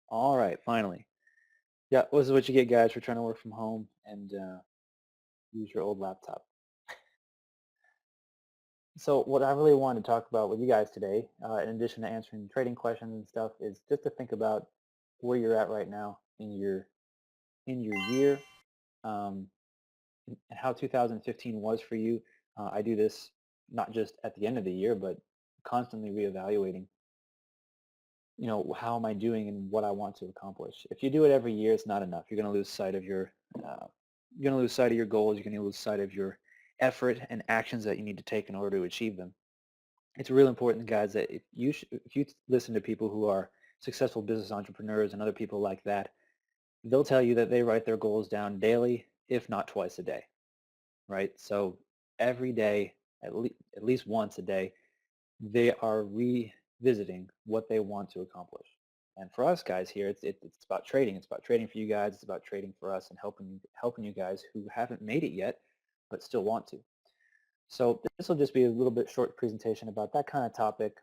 All right, finally. Yeah, this is what you get, guys, for trying to work from home and use your old laptop. So what I really wanted to talk about with you guys today, in addition to answering trading questions and stuff, is just to think about where you're at right now in your year, and how 2015 was for you. I do this not just at the end of the year, but constantly reevaluating. How am I doing and what I want to accomplish? If you do it every year, it's not enough. You're going to lose sight of your goals. You're going to lose sight of your effort and actions that you need to take in order to achieve them. It's real important, guys, that if you listen to people who are successful business entrepreneurs and other people like that, they'll tell you that they write their goals down daily, if not twice a day, right? So every day, at least once a day, they are revisiting what they want to accomplish. And for us guys here, it's about trading. It's about trading for you guys. It's about trading for us and helping you guys who haven't made it yet, but still want to. So this will just be a little bit short presentation about that kind of topic.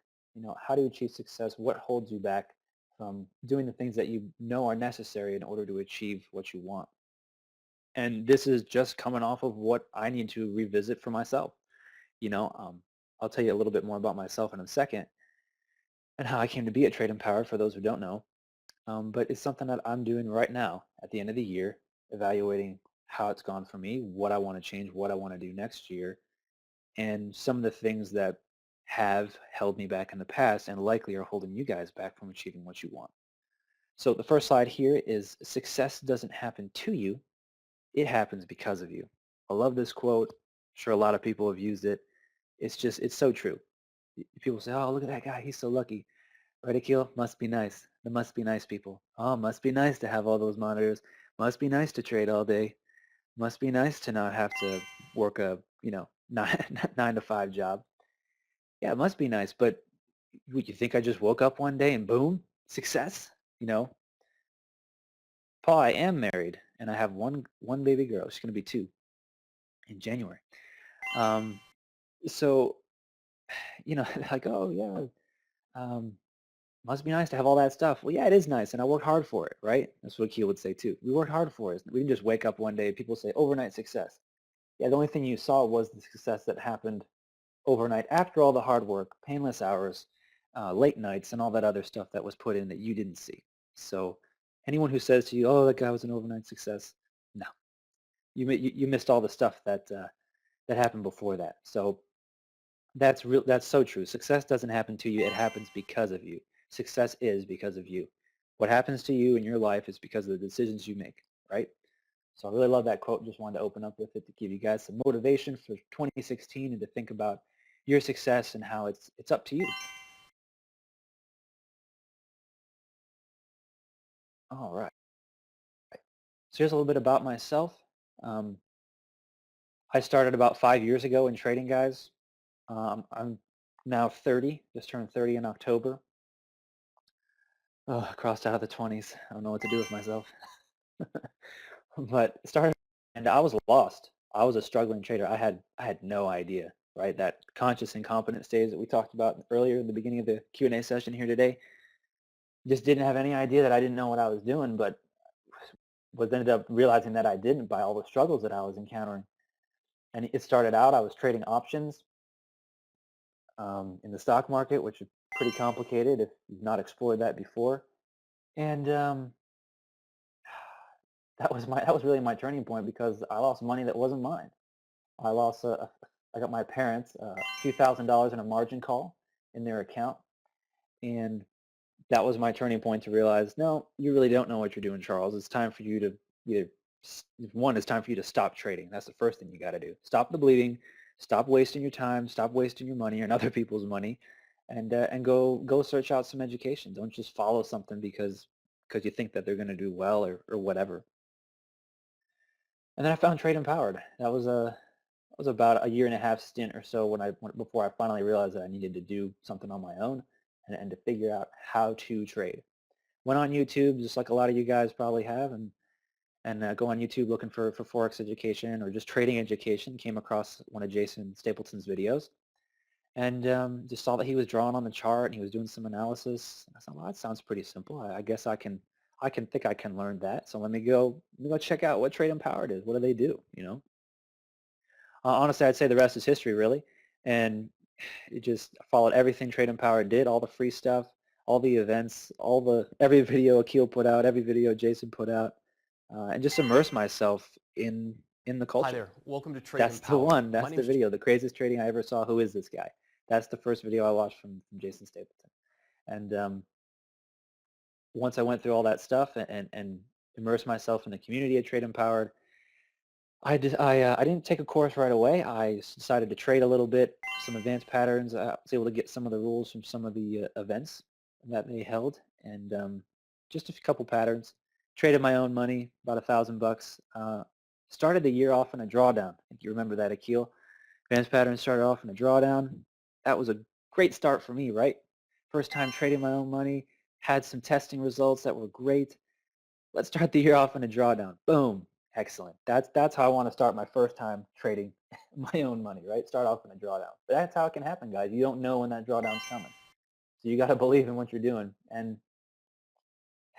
How do you achieve success? What holds you back from doing the things that you know are necessary in order to achieve what you want? And this is just coming off of what I need to revisit for myself. I'll tell you a little bit more about myself in a second and how I came to be at Trade Empowered for those who don't know. But it's something that I'm doing right now at the end of the year, evaluating how it's gone for me, what I want to change, what I want to do next year, and some of the things that have held me back in the past and likely are holding you guys back from achieving what you want. So the first slide here is success doesn't happen to you, it happens because of you. I love this quote. I'm sure a lot of people have used it. It's so true. People say, oh, look at that guy, he's so lucky. Right, Akil? Must be nice. There must be nice people. Oh, must be nice to have all those monitors. Must be nice to trade all day. Must be nice to not have to work a, 9 to 5 job. Yeah, it must be nice, but would you think I just woke up one day and boom, success? Paul, I am married and I have one baby girl. She's going to be 2 in January. So, like, oh yeah, must be nice to have all that stuff. Well, yeah, it is nice, and I worked hard for it, right? That's what Akil would say too. We worked hard for it. We didn't just wake up one day. People say overnight success. Yeah, the only thing you saw was the success that happened overnight after all the hard work, painless hours, late nights, and all that other stuff that was put in that you didn't see. So anyone who says to you, oh, that guy was an overnight success, no. You missed all the stuff that happened before that. So that's real. That's so true. Success doesn't happen to you. It happens because of you. Success is because of you. What happens to you in your life is because of the decisions you make, right? So I really love that quote. Just wanted to open up with it to give you guys some motivation for 2016 and to think about your success and how it's up to you. All right. So here's a little bit about myself. I started about 5 years ago in trading, guys. I'm now 30, just turned 30 in October. Oh, crossed out of the 20s. I don't know what to do with myself. But started, and I was lost. I was a struggling trader. I had no idea, right? That conscious incompetence stage that we talked about earlier in the beginning of the Q&A session here today. just didn't have any idea that I didn't know what I was doing, but was ended up realizing that I didn't by all the struggles that I was encountering. And it started out, I was trading options in the stock market, which is pretty complicated if you've not explored that before. And that was really my turning point because I lost money that wasn't mine. I lost I got my parents a few $1,000s in a margin call in their account, and that was my turning point to realize, no, you really don't know what you're doing, Charles. It's time for you to either one, it's time for you to stop trading. That's the first thing you got to do. Stop the bleeding. Stop wasting your time. Stop wasting your money and other people's money, and go search out some education. Don't just follow something because you think that they're going to do well or whatever. And then I found Trade Empowered. That was about a 1.5 year stint or so before I finally realized that I needed to do something on my own and to figure out how to trade. Went on YouTube, just like a lot of you guys probably have, and go on YouTube looking for Forex education or just trading education. Came across one of Jason Stapleton's videos and just saw that he was drawing on the chart and he was doing some analysis. I thought, well, that sounds pretty simple. I guess I can learn that. So let me go check out what Trade Empowered is. What do they do? Honestly, I'd say the rest is history, really. And it just followed everything Trade Empowered did, all the free stuff, all the events, every video Akil put out, every video Jason put out, and just immerse myself in the culture. Hi there. Welcome to Trade That's Empowered. the one. My That's the name's video. The craziest trading I ever saw. Who is this guy? That's the first video I watched from Jason Stapleton. And once I went through all that stuff and immersed myself in the community of Trade Empowered, I didn't take a course right away. I decided to trade a little bit, some advanced patterns. I was able to get some of the rules from some of the events that they held, and just a couple patterns. Traded my own money, about $1,000. Started the year off in a drawdown. I think you remember that, Akil. Advanced patterns started off in a drawdown. That was a great start for me, right? First time trading my own money. Had some testing results that were great. Let's start the year off in a drawdown. Boom. Excellent. That's how I want to start my first time trading my own money, right? Start off in a drawdown. But that's how it can happen, guys. You don't know when that drawdown's coming. So you got to believe in what you're doing. And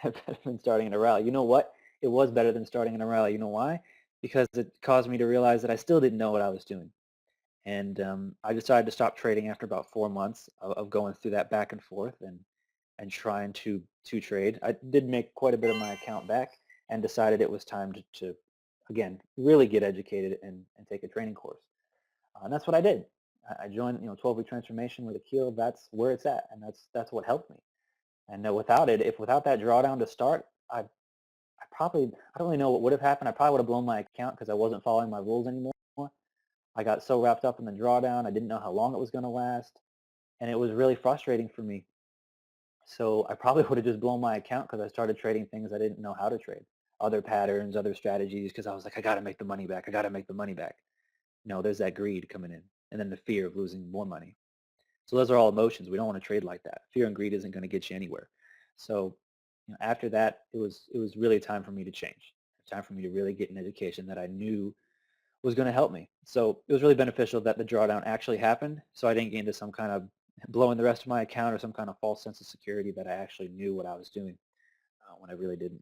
better than starting in a rally. You know what? It was better than starting in a rally. You know why? Because it caused me to realize that I still didn't know what I was doing. And I decided to stop trading after about 4 months of going through that back and forth and trying to trade. I did make quite a bit of my account back and decided it was time to again, really get educated and take a training course. And that's what I did. I joined, 12-week transformation with Akil. That's where it's at, and that's what helped me. And without that drawdown to start, I don't really know what would have happened. I probably would have blown my account because I wasn't following my rules anymore. I got so wrapped up in the drawdown, I didn't know how long it was going to last, and it was really frustrating for me. So I probably would have just blown my account because I started trading things I didn't know how to trade, other patterns, other strategies, because I was like, I got to make the money back. I got to make the money back. There's that greed coming in, and then the fear of losing more money. So those are all emotions. We don't want to trade like that. Fear and greed isn't going to get you anywhere. So after that, it was really time for me to change. Time for me to really get an education that I knew was going to help me. So it was really beneficial that the drawdown actually happened, so I didn't get into some kind of blowing the rest of my account or some kind of false sense of security that I actually knew what I was doing when I really didn't.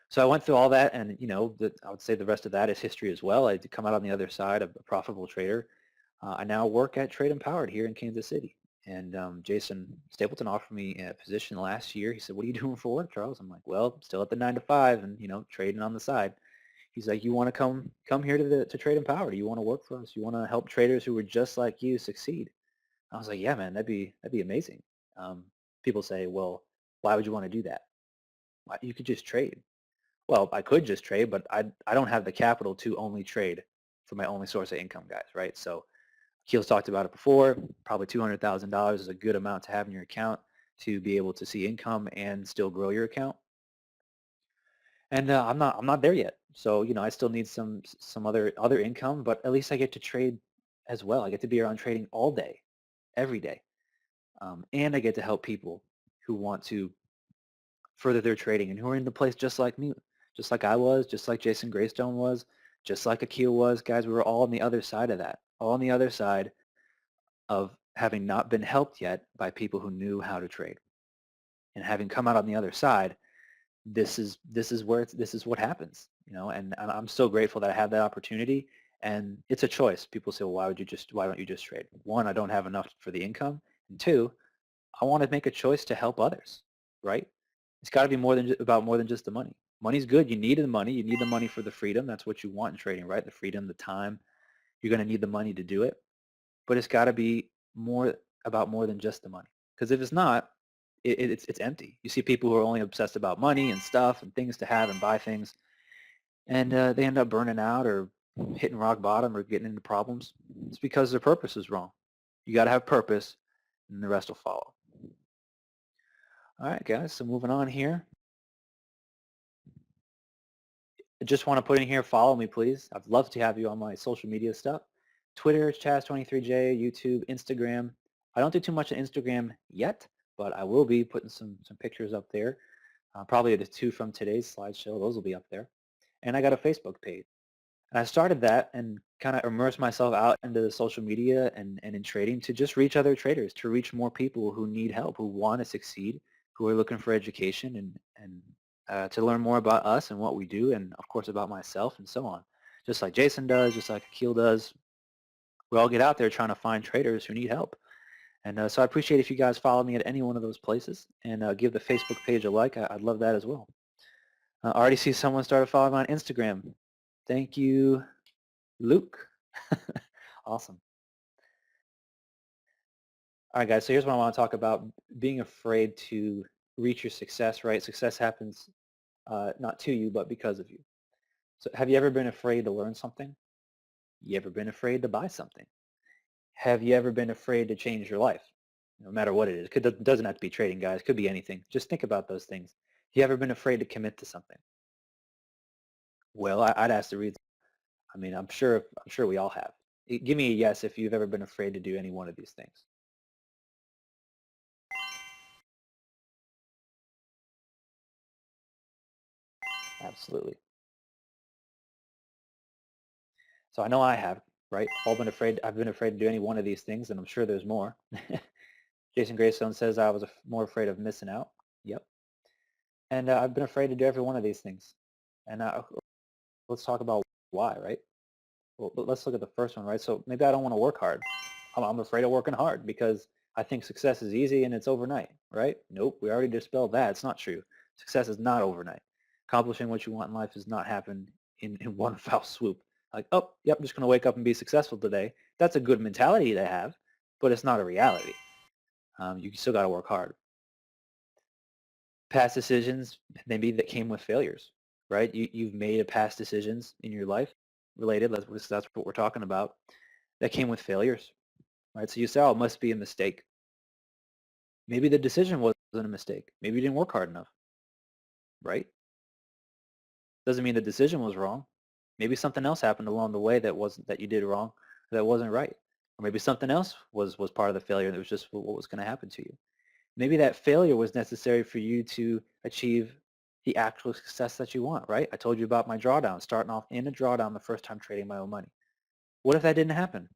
So I went through all that, and I would say the rest of that is history as well. I did come out on the other side of a profitable trader. I now work at Trade Empowered here in Kansas City. And Jason Stapleton offered me a position last year. He said, "What are you doing for work, Charles?" I'm like, "Well, still at the 9 to 5 and, trading on the side." He's like, "You want to come here to Trade Empowered? You want to work for us? You want to help traders who are just like you succeed?" I was like, "Yeah, man, that'd be amazing." People say, "Well, why would you want to do that? You could just trade." Well, I could just trade, but I don't have the capital to only trade for my only source of income, guys, right? So Keel's talked about it before. Probably $200,000 is a good amount to have in your account to be able to see income and still grow your account. And I'm not there yet. So I still need some other income, but at least I get to trade as well. I get to be around trading all day, every day, and I get to help people who want to further their trading and who are in the place just like me, just like I was, just like Jason Greystone was, just like Akil was. Guys, we were all on the other side of that, all on the other side of having not been helped yet by people who knew how to trade. And having come out on the other side, this is what happens, and I'm so grateful that I have that opportunity. And it's a choice. People say, well, why don't you just trade? One, I don't have enough for the income, and two, I want to make a choice to help others, right? It's got to be about more than just the money. Money's good. You need the money. You need the money for the freedom. That's what you want in trading, right? The freedom, the time. You're going to need the money to do it. But it's got to be more than just the money. Because if it's not, it's empty. You see people who are only obsessed about money and stuff and things to have and buy things, and they end up burning out or hitting rock bottom or getting into problems. It's because their purpose is wrong. You got to have purpose, and the rest will follow. All right, guys, so moving on here. I just want to put in here, follow me, please. I'd love to have you on my social media stuff. Twitter, Chaz23J, YouTube, Instagram. I don't do too much on Instagram yet, but I will be putting some pictures up there. Probably the 2 from today's slideshow. Those will be up there. And I got a Facebook page. And I started that and kind of immersed myself out into the social media and in trading to just reach other traders, to reach more people who need help, who want to succeed, who are looking for education and to learn more about us and what we do, and of course about myself and so on. Just like Jason does, just like Akil does. We all get out there trying to find traders who need help. And so I appreciate if you guys follow me at any one of those places and give the Facebook page a like. I'd love that as well. I already see someone started following me on Instagram. Thank you, Luke. Awesome. All right, guys, so here's what I want to talk about, being afraid to reach your success, right? Success happens not to you, but because of you. So have you ever been afraid to learn something? You ever been afraid to buy something? Have you ever been afraid to change your life? No matter what it is. It doesn't have to be trading, guys. It could be anything. Just think about those things. Have you ever been afraid to commit to something? Well, I'd ask the reason. I mean, I'm sure we all have. Give me a yes if you've ever been afraid to do any one of these things. Absolutely. So I know I have, right? I've been afraid to do any one of these things, and I'm sure there's more. Jason Greystone says I was more afraid of missing out. Yep. And I've been afraid to do every one of these things. And let's talk about why, right? Well, let's look at the first one, right? So maybe I don't want to work hard. I'm afraid of working hard because I think success is easy and it's overnight, right? Nope, we already dispelled that. It's not true. Success is not overnight. Accomplishing what you want in life does not happen in one foul swoop. Like, oh, yep, I'm just going to wake up and be successful today. That's a good mentality to have, but it's not a reality. You still got to work hard. Past decisions, maybe that came with failures, right? You've made past decisions in your life related, that's what we're talking about, that came with failures, right? So you say, oh, it must be a mistake. Maybe the decision wasn't a mistake. Maybe you didn't work hard enough, right? Doesn't mean the decision was wrong. Maybe something else happened along the way that you did wrong, that wasn't right. Or maybe something else was part of the failure and it was just what was going to happen to you. Maybe that failure was necessary for you to achieve the actual success that you want, right? I told you about my drawdown, starting off in a drawdown the first time trading my own money. What if that didn't happen?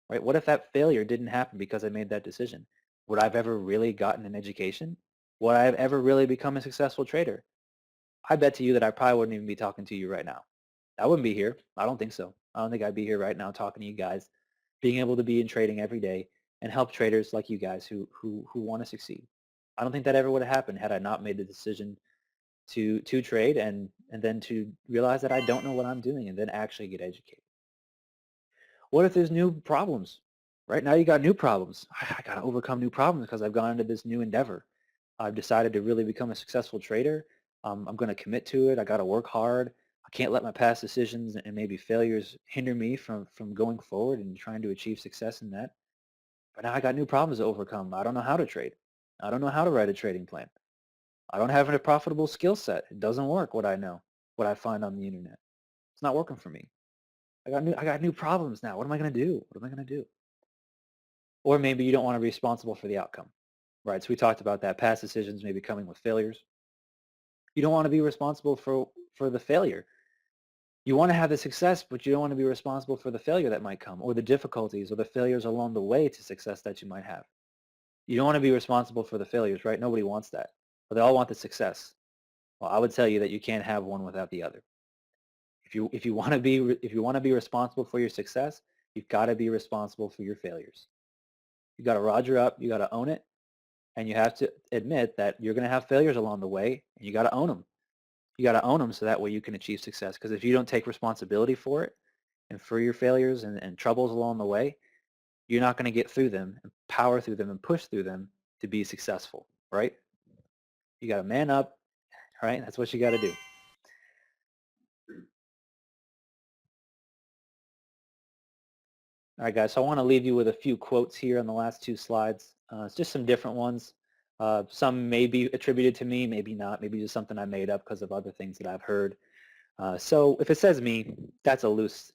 Right? What if that failure didn't happen because I made that decision? Would I have ever really gotten an education? Would I have ever really become a successful trader? I bet to you that I probably wouldn't even be talking to you right now. I wouldn't be here. I don't think so. I don't think I'd be here right now talking to you guys, being able to be in trading every day and help traders like you guys who want to succeed. I don't think that ever would have happened had I not made the decision to trade and then to realize that I don't know what I'm doing and then actually get educated. What if there's new problems? Right now you got new problems. I got to overcome new problems because I've gone into this new endeavor. I've decided to really become a successful trader. I'm going to commit to it. I got to work hard. I can't let my past decisions and maybe failures hinder me from going forward and trying to achieve success in that. But now I got new problems to overcome. I don't know how to trade. I don't know how to write a trading plan. I don't have a profitable skill set. It doesn't work what I know, what I find on the internet. It's not working for me. I got new problems now. What am I going to do? What am I going to do? Or maybe you don't want to be responsible for the outcome, right? So we talked about that. Past decisions maybe coming with failures. You don't want to be responsible for the failure. You want to have the success, but you don't want to be responsible for the failure that might come or the difficulties or the failures along the way to success that you might have. You don't want to be responsible for the failures, right? Nobody wants that. But they all want the success. Well, I would tell you that you can't have one without the other. If you want to be responsible for your success, you've got to be responsible for your failures. You got to roger up, you got to own it, and you have to admit that you're going to have failures along the way, and you got to own them. You got to own them so that way you can achieve success. Because if you don't take responsibility for it and for your failures and troubles along the way, you're not going to get through them and power through them and push through them to be successful, right? You got to man up, right? That's what you got to do. All right, guys, so I want to leave you with a few quotes here on the last two slides. It's just some different ones. Some may be attributed to me, maybe not. Maybe just something I made up because of other things that I've heard. So if it says me, that's a loose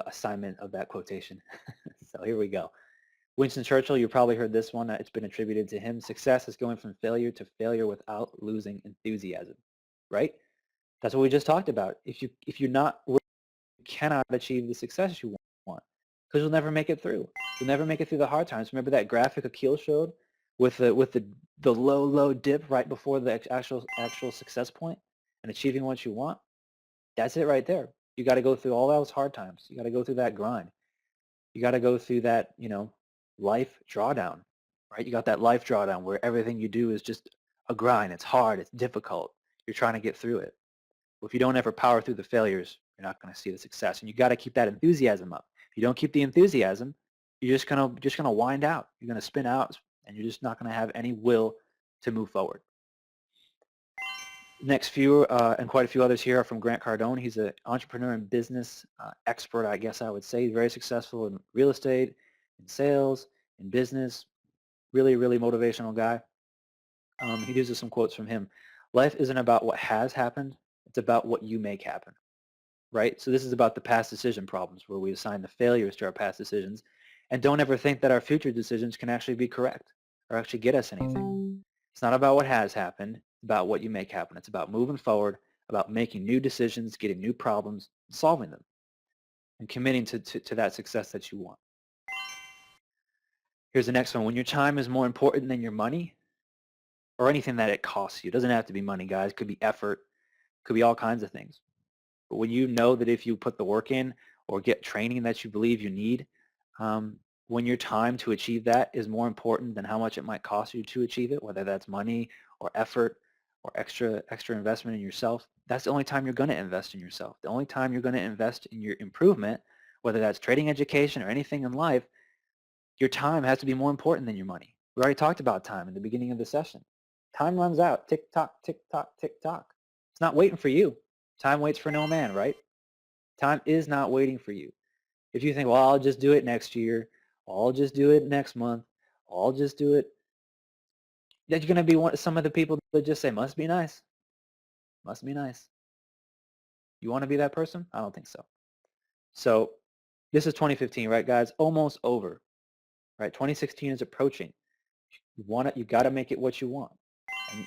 assignment of that quotation. So here we go. Winston Churchill, you probably heard this one. It's been attributed to him. Success is going from failure to failure without losing enthusiasm, right? That's what we just talked about. If you're not, you cannot achieve the success you want because you'll never make it through. You'll never make it through the hard times. Remember that graphic Akil showed with the low dip right before the actual success point and achieving what you want? That's it right there. You got to go through all those hard times. You got to go through that grind. You got to go through that, life drawdown, right? You got that life drawdown where everything you do is just a grind. It's hard. It's difficult. You're trying to get through it. Well, if you don't ever power through the failures, you're not going to see the success. And you got to keep that enthusiasm up. If you don't keep the enthusiasm, you're just gonna wind out. You're gonna spin out, and you're just not going to have any will to move forward. Next few, and quite a few others here, are from Grant Cardone. He's an entrepreneur and business expert, I guess I would say. He's very successful in real estate, in sales, in business. Really, really motivational guy. He gives us some quotes from him. Life isn't about what has happened. It's about what you make happen, right? So this is about the past decision problems where we assign the failures to our past decisions and don't ever think that our future decisions can actually be correct or actually get us anything. It's not about what has happened. It's about what you make happen. It's about moving forward, about making new decisions, getting new problems, solving them, and committing to that success that you want. Here's the next one. When your time is more important than your money or anything that it costs you, it doesn't have to be money, guys. It could be effort. It could be all kinds of things. But when you know that if you put the work in or get training that you believe you need, when your time to achieve that is more important than how much it might cost you to achieve it, whether that's money or effort or extra investment in yourself, that's the only time you're going to invest in yourself. The only time you're going to invest in your improvement, whether that's trading, education, or anything in life, your time has to be more important than your money. We already talked about time in the beginning of the session. Time runs out. Tick tock, tick tock, tick tock. It's not waiting for you. Time waits for no man, right? Time is not waiting for you. If you think, well, I'll just do it next year, I'll just do it next month, I'll just do it, then you're going to be some of the people that just say, must be nice. Must be nice. You want to be that person? I don't think so. So this is 2015, right, guys? Almost over, right? 2016 is approaching. You got to make it what you want.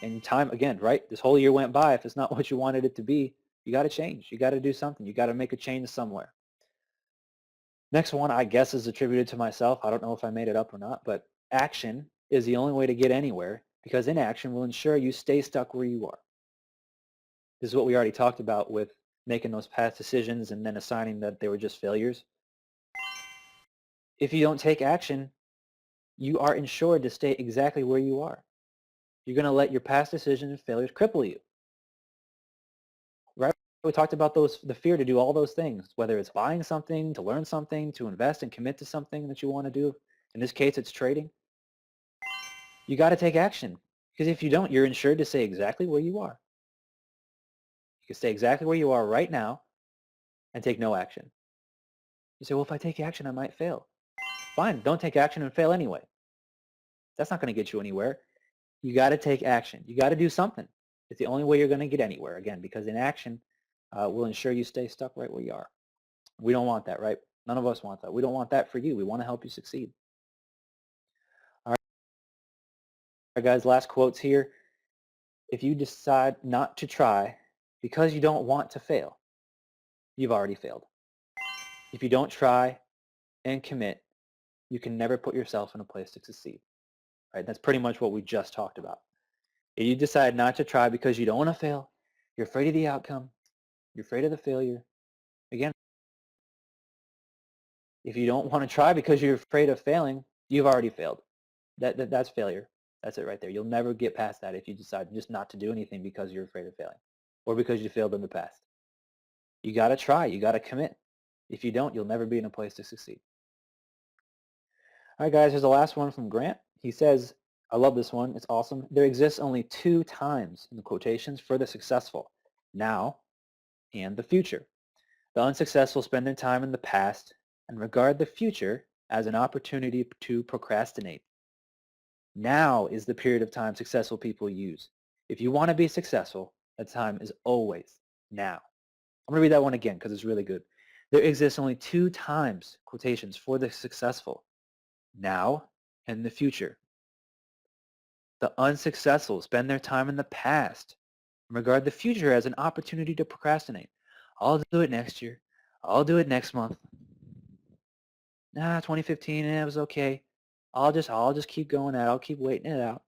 And time, again, right? This whole year went by. If it's not what you wanted it to be, you got to change. You got to do something. You got to make a change somewhere. Next one, I guess, is attributed to myself. I don't know if I made it up or not, but action is the only way to get anywhere because inaction will ensure you stay stuck where you are. This is what we already talked about with making those past decisions and then assigning that they were just failures. If you don't take action, you are ensured to stay exactly where you are. You're going to let your past decisions and failures cripple you. Right? We talked about the fear to do all those things, whether it's buying something, to learn something, to invest and commit to something that you want to do. In this case, it's trading. You got to take action because if you don't, you're insured to stay exactly where you are. You can stay exactly where you are right now and take no action. You say, well, if I take action, I might fail. Fine, don't take action and fail anyway. That's not going to get you anywhere. You got to take action. You got to do something. It's the only way you're going to get anywhere, again, because inaction will ensure you stay stuck right where you are. We don't want that, right? None of us want that. We don't want that for you. We want to help you succeed. All right, guys, last quotes here. If you decide not to try because you don't want to fail, you've already failed. If you don't try and commit, you can never put yourself in a place to succeed. right? That's pretty much what we just talked about. If you decide not to try because you don't want to fail, you're afraid of the outcome, you're afraid of the failure. Again, if you don't want to try because you're afraid of failing, you've already failed. That's failure. That's it right there. You'll never get past that if you decide just not to do anything because you're afraid of failing or because you failed in the past. You got to try. You got to commit. If you don't, you'll never be in a place to succeed. All right, guys, here's the last one from Grant. He says, I love this one. It's awesome. There exists only two times in the quotations for the successful, now and the future. The unsuccessful spend their time in the past and regard the future as an opportunity to procrastinate. Now is the period of time successful people use. If you want to be successful, that time is always now. I'm going to read that one again because it's really good. There exists only two times, quotations, for the successful, now and the future. The unsuccessful spend their time in the past and regard the future as an opportunity to procrastinate. I'll do it next year. I'll do it next month. 2015, it was okay. I'll just keep going at it. I'll keep waiting it out.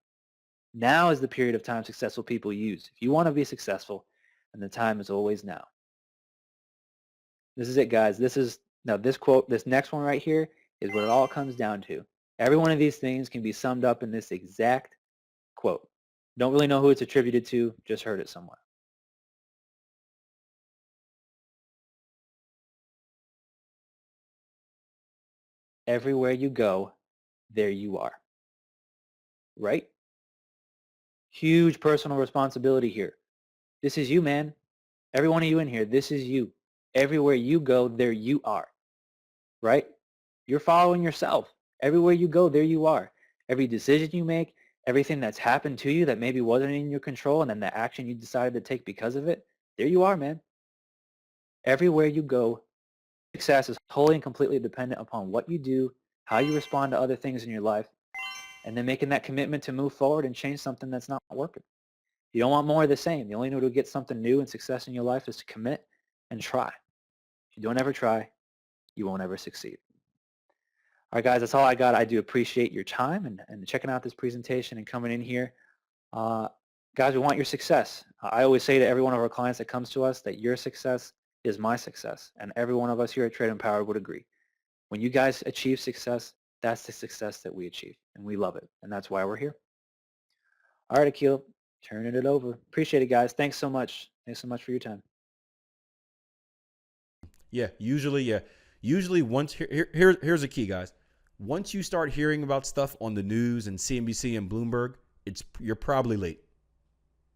Now is the period of time successful people use. If you want to be successful, then the time is always now. This is it, guys. This quote, this next one right here is what it all comes down to. Every one of these things can be summed up in this exact quote. Don't really know who it's attributed to, just heard it somewhere. Everywhere you go, there you are. Right? Huge personal responsibility here. This is you, man. Every one of you in here, this is you. Everywhere you go, there you are. Right? You're following yourself. Everywhere you go, there you are. Every decision you make, everything that's happened to you that maybe wasn't in your control, and then the action you decided to take because of it, there you are, man. Everywhere you go, success is wholly and completely dependent upon what you do, how you respond to other things in your life, and then making that commitment to move forward and change something that's not working. You don't want more of the same. The only way to get something new and success in your life is to commit and try. If you don't ever try, you won't ever succeed. All right, guys, that's all I got. I do appreciate your time and checking out this presentation and coming in here. Guys, we want your success. I always say to every one of our clients that comes to us that your success is my success, and every one of us here at Trade Empowered would agree. When you guys achieve success, that's the success that we achieve, and we love it, and that's why we're here. All right, Akil, turning it over. Appreciate it, guys. Thanks so much. Thanks so much for your time. Usually once here's a key, guys. Once you start hearing about stuff on the news and CNBC and Bloomberg, you're probably late.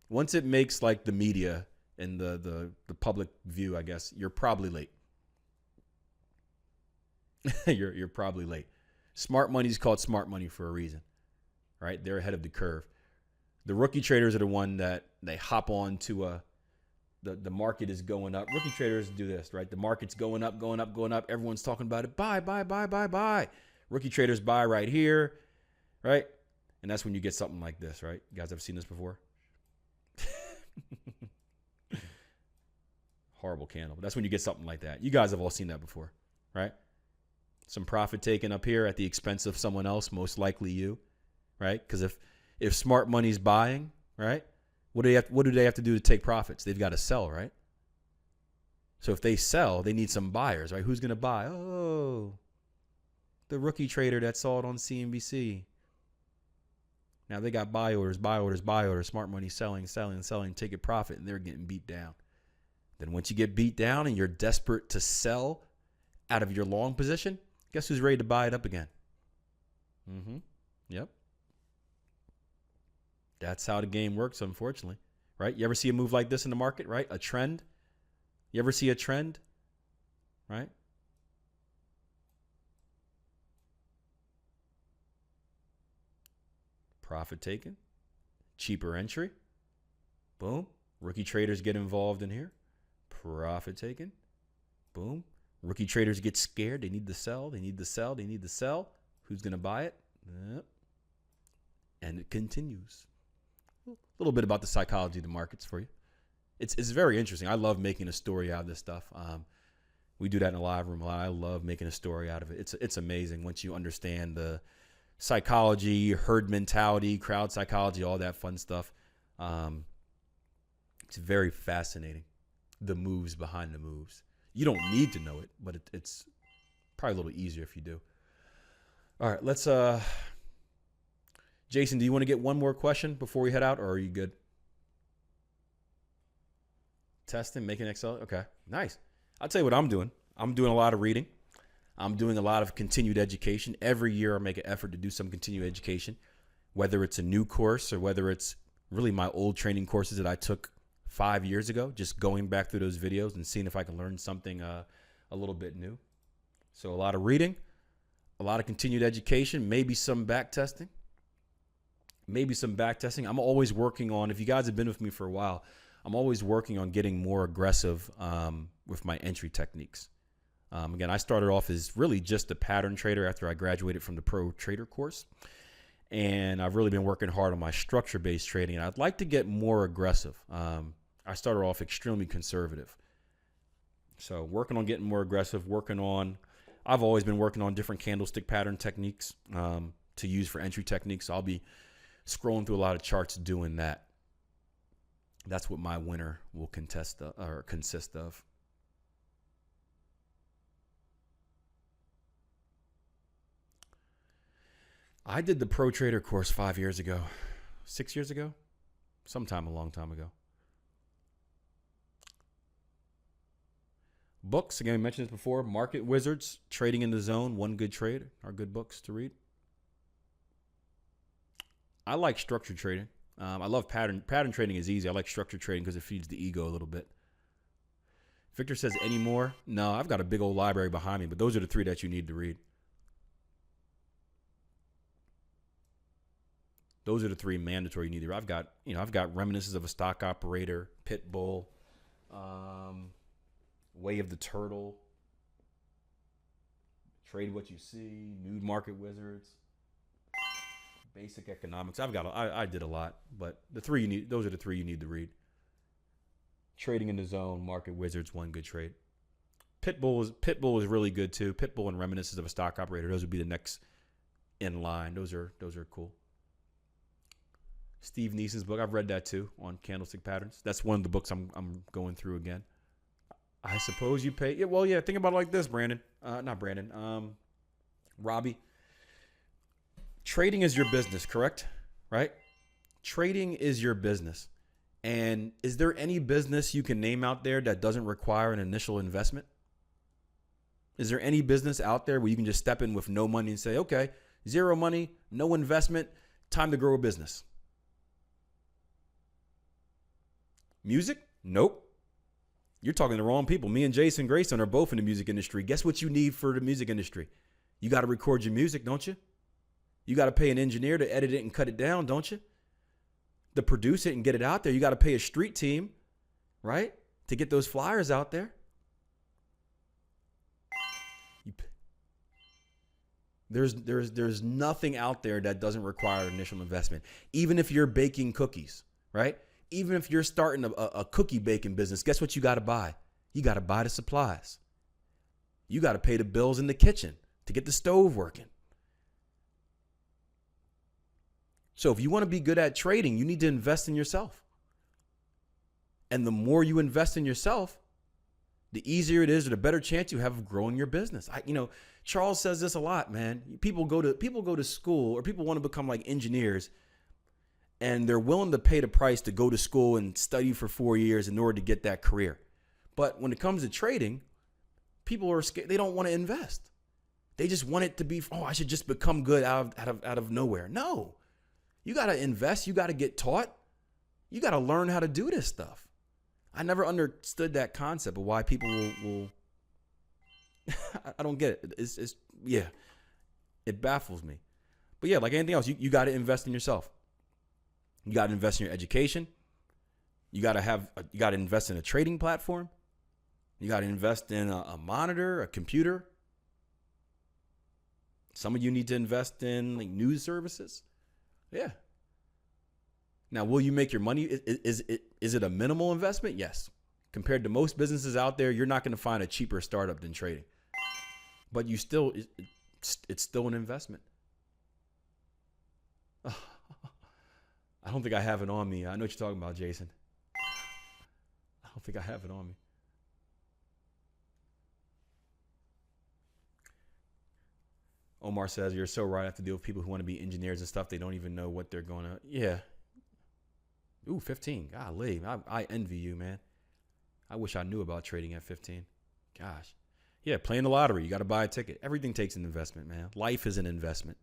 Once it makes like the media and the public view, I guess, you're probably late. you're probably late. Smart money is called smart money for a reason, right? They're ahead of the curve. The rookie traders are the one that they hop on to the market is going up. Rookie traders do this, right? The market's going up, going up, going up. Everyone's talking about it. Buy, buy, buy, buy, buy. Rookie traders buy right here, right? And that's when you get something like this, right? You guys ever seen this before? Horrible candle. But that's when you get something like that. You guys have all seen that before, right? Some profit taken up here at the expense of someone else, most likely you, right? Because if smart money's buying, right? What do they have to do to take profits? They've got to sell, right? So if they sell, they need some buyers, right? Who's going to buy? Oh, the rookie trader that saw it on CNBC. Now they got buy orders, buy orders, buy orders. Smart money selling, selling, selling, take a profit, and they're getting beat down. Then once you get beat down and you're desperate to sell out of your long position, guess who's ready to buy it up again? Yep. That's how the game works, unfortunately, right? You ever see a move like this in the market, right? A trend? You ever see a trend, right? Profit taken, cheaper entry, boom. Rookie traders get involved in here. Profit taken, boom. Rookie traders get scared. They need to sell. They need to sell. They need to sell. Who's going to buy it? Yep. And it continues. A little bit about the psychology of the markets for you. It's very interesting. I love making a story out of this stuff. We do that in the live room a lot. I love making a story out of it. It's amazing once you understand the psychology, herd mentality, crowd psychology, all that fun stuff. It's very fascinating, the moves behind the moves. You don't need to know it, but it's probably a little easier if you do. All right, let's Jason, do you want to get one more question before we head out, or are you good? Testing, making Excel. Okay, nice. I'll tell you what I'm doing. I'm doing a lot of reading. I'm doing a lot of continued education. Every year I make an effort to do some continued education, whether it's a new course or whether it's really my old training courses that I took 5 years ago, just going back through those videos and seeing if I can learn something a little bit new. So a lot of reading, a lot of continued education, maybe some back testing. I'm always working on, if you guys have been with me for a while, I'm always working on getting more aggressive with my entry techniques. Again, I started off as really just a pattern trader after I graduated from the pro trader course. And I've really been working hard on my structure-based trading. And I'd like to get more aggressive. I started off extremely conservative. So working on getting more aggressive, I've always been working on different candlestick pattern techniques to use for entry techniques. So I'll be scrolling through a lot of charts doing that. That's what my winter will consist of. I did the Pro Trader course 5 years ago, 6 years ago, a long time ago. Books, again, we mentioned this before. Market Wizards, Trading in the Zone, One Good Trade are good books to read. I like structured trading. I love pattern trading is easy. I like structured trading because it feeds the ego a little bit. Victor says, any more? No, I've got a big old library behind me, but those are the 3 that you need to read. Those are the 3 mandatory you need to read. I've got Reminiscences of a Stock Operator, Pitbull, Way of the Turtle, Trade What You See, Nude Market Wizards, Basic Economics. I did a lot, but those are the 3 you need to read. Trading in the Zone, Market Wizards, One Good Trade. Pitbull is really good too. Pitbull and Reminiscences of a Stock Operator. Those would be the next in line. Those are cool. Steve Neeson's book, I've read that too, on candlestick patterns. That's one of the books I'm going through again. I suppose you pay. Yeah, think about it like this, Brandon. Not Brandon. Robbie. Trading is your business, correct? Right? Trading is your business. And is there any business you can name out there that doesn't require an initial investment? Is there any business out there where you can just step in with no money and say, okay, 0 money, no investment, time to grow a business? Music? Nope. You're talking to the wrong people. Me and Jason Grayson are both in the music industry. Guess what you need for the music industry? You got to record your music, don't you? You got to pay an engineer to edit it and cut it down, don't you? To produce it and get it out there, you got to pay a street team, right? To get those flyers out there. There's nothing out there that doesn't require initial investment. Even if you're baking cookies, right? Even if you're starting a cookie baking business, guess what you got to buy? You got to buy the supplies. You got to pay the bills in the kitchen to get the stove working. So if you want to be good at trading, you need to invest in yourself. And the more you invest in yourself, the easier it is or the better chance you have of growing your business. Charles says this a lot, man. People go to school, or people want to become like engineers, and they're willing to pay the price to go to school and study for 4 years in order to get that career. But when it comes to trading, people are scared. They don't want to invest. They just want it to be, I should just become good out of nowhere. No. You got to invest. You got to get taught. You got to learn how to do this stuff. I never understood that concept of why people will I don't get it. It baffles me. But yeah, like anything else, you got to invest in yourself. You got to invest in your education. You got to invest in a trading platform. You got to invest in a monitor, a computer. Some of you need to invest in like news services. Yeah. Now, will you make your money? Is it a minimal investment? Yes. Compared to most businesses out there, you're not going to find a cheaper startup than trading. But it's still an investment. I don't think I have it on me. I know what you're talking about, Jason. I don't think I have it on me. Omar says, you're so right. I have to deal with people who want to be engineers and stuff. They don't even know what they're going to. Yeah. Ooh, 15. Golly. I envy you, man. I wish I knew about trading at 15. Gosh. Yeah, playing the lottery. You got to buy a ticket. Everything takes an investment, man. Life is an investment.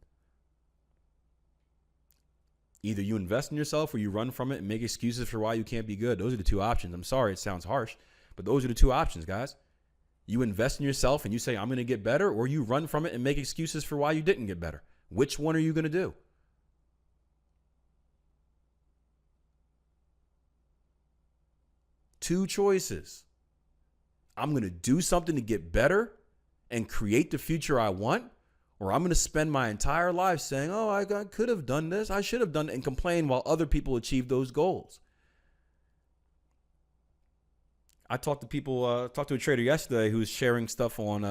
Either you invest in yourself or you run from it and make excuses for why you can't be good. Those are the two options. I'm sorry, it sounds harsh, but those are the two options, guys. You invest in yourself and you say, I'm going to get better, or you run from it and make excuses for why you didn't get better. Which one are you going to do? Two choices. I'm going to do something to get better and create the future I want, or I'm going to spend my entire life saying, oh, I could have done this, I should have done it, and complain while other people achieve those goals. I talked to a trader yesterday who was sharing stuff on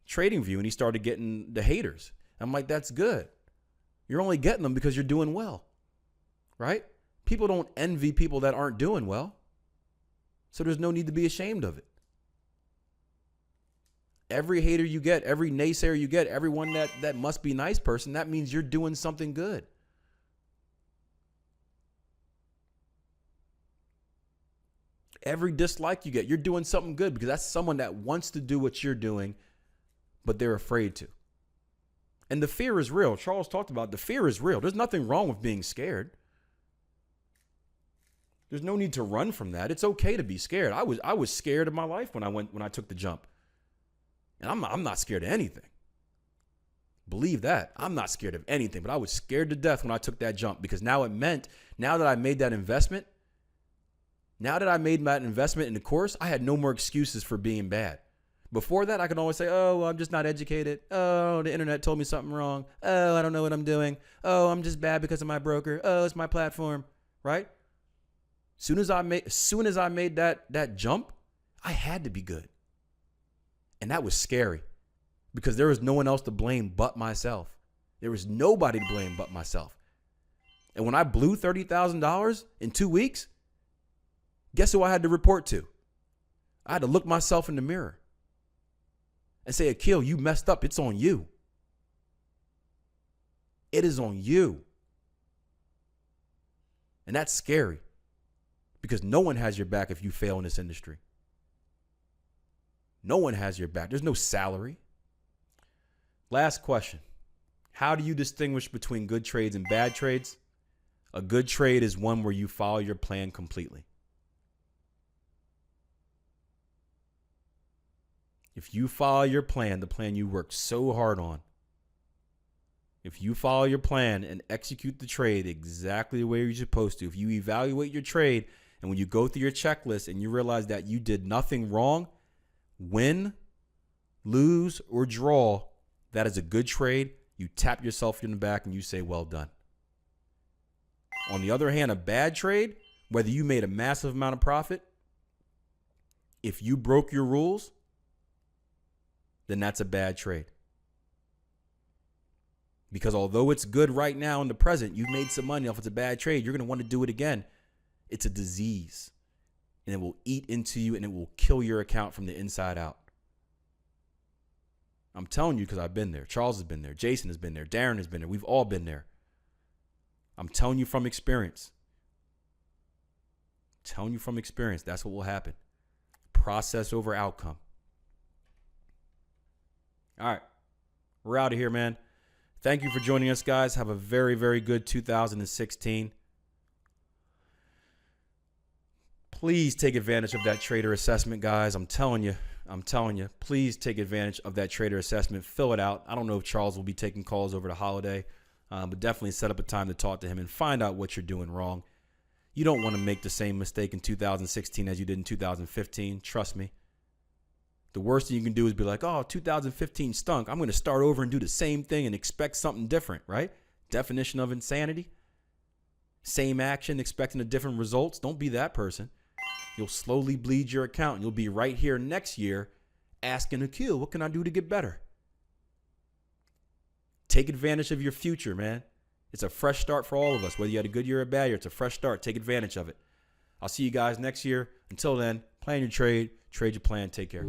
TradingView, and he started getting the haters. I'm like, that's good. You're only getting them because you're doing well, right? People don't envy people that aren't doing well. So there's no need to be ashamed of it. Every hater you get, every naysayer you get, everyone that must be nice person, that means you're doing something good. Every dislike you get, you're doing something good, because that's someone that wants to do what you're doing, but they're afraid to. And the fear is real. Charles talked about the fear is real. There's nothing wrong with being scared. There's no need to run from that. It's okay to be scared. I was scared of my life when I took the jump. And I'm not scared of anything. Believe that. I'm not scared of anything, but I was scared to death when I took that jump, because now it meant, now that I made that investment, in the course, I had no more excuses for being bad. Before that, I could always say, oh, well, I'm just not educated. Oh, the internet told me something wrong. Oh, I don't know what I'm doing. Oh, I'm just bad because of my broker. Oh, it's my platform, right? As soon as I made that jump, I had to be good. And that was scary, because there was no one else to blame but myself. There was nobody to blame but myself. And when I blew $30,000 in 2 weeks, guess who I had to report to? I had to look myself in the mirror and say, Akil, you messed up. It's on you. It is on you. And that's scary, because no one has your back if you fail in this industry. No one has your back. There's no salary. Last question. How do you distinguish between good trades and bad trades? A good trade is one where you follow your plan completely. If you follow your plan, the plan you worked so hard on, if you follow your plan and execute the trade exactly the way you're supposed to, if you evaluate your trade, and when you go through your checklist and you realize that you did nothing wrong, win, lose, or draw, that is a good trade. You tap yourself in the back and you say, well done. On the other hand, a bad trade, whether you made a massive amount of profit, if you broke your rules, then that's a bad trade. Because although it's good right now in the present, you've made some money off it's a bad trade, you're going to want to do it again. It's a disease, and it will eat into you, and it will kill your account from the inside out. I'm telling you, because I've been there. Charles has been there. Jason has been there. Darren has been there. We've all been there. I'm telling you from experience. That's what will happen. Process over outcome. All right. We're out of here, man. Thank you for joining us, guys. Have a very, very good 2016. Please take advantage of that trader assessment, guys. I'm telling you. Please take advantage of that trader assessment. Fill it out. I don't know if Charles will be taking calls over the holiday, but definitely set up a time to talk to him and find out what you're doing wrong. You don't want to make the same mistake in 2016 as you did in 2015. Trust me. The worst thing you can do is be like, oh, 2015 stunk. I'm going to start over and do the same thing and expect something different, right? Definition of insanity. Same action, expecting a different results. Don't be that person. You'll slowly bleed your account, and you'll be right here next year asking Akil, what can I do to get better? Take advantage of your future, man. It's a fresh start for all of us. Whether you had a good year or a bad year, it's a fresh start. Take advantage of it. I'll see you guys next year. Until then, plan your trade, trade your plan. Take care.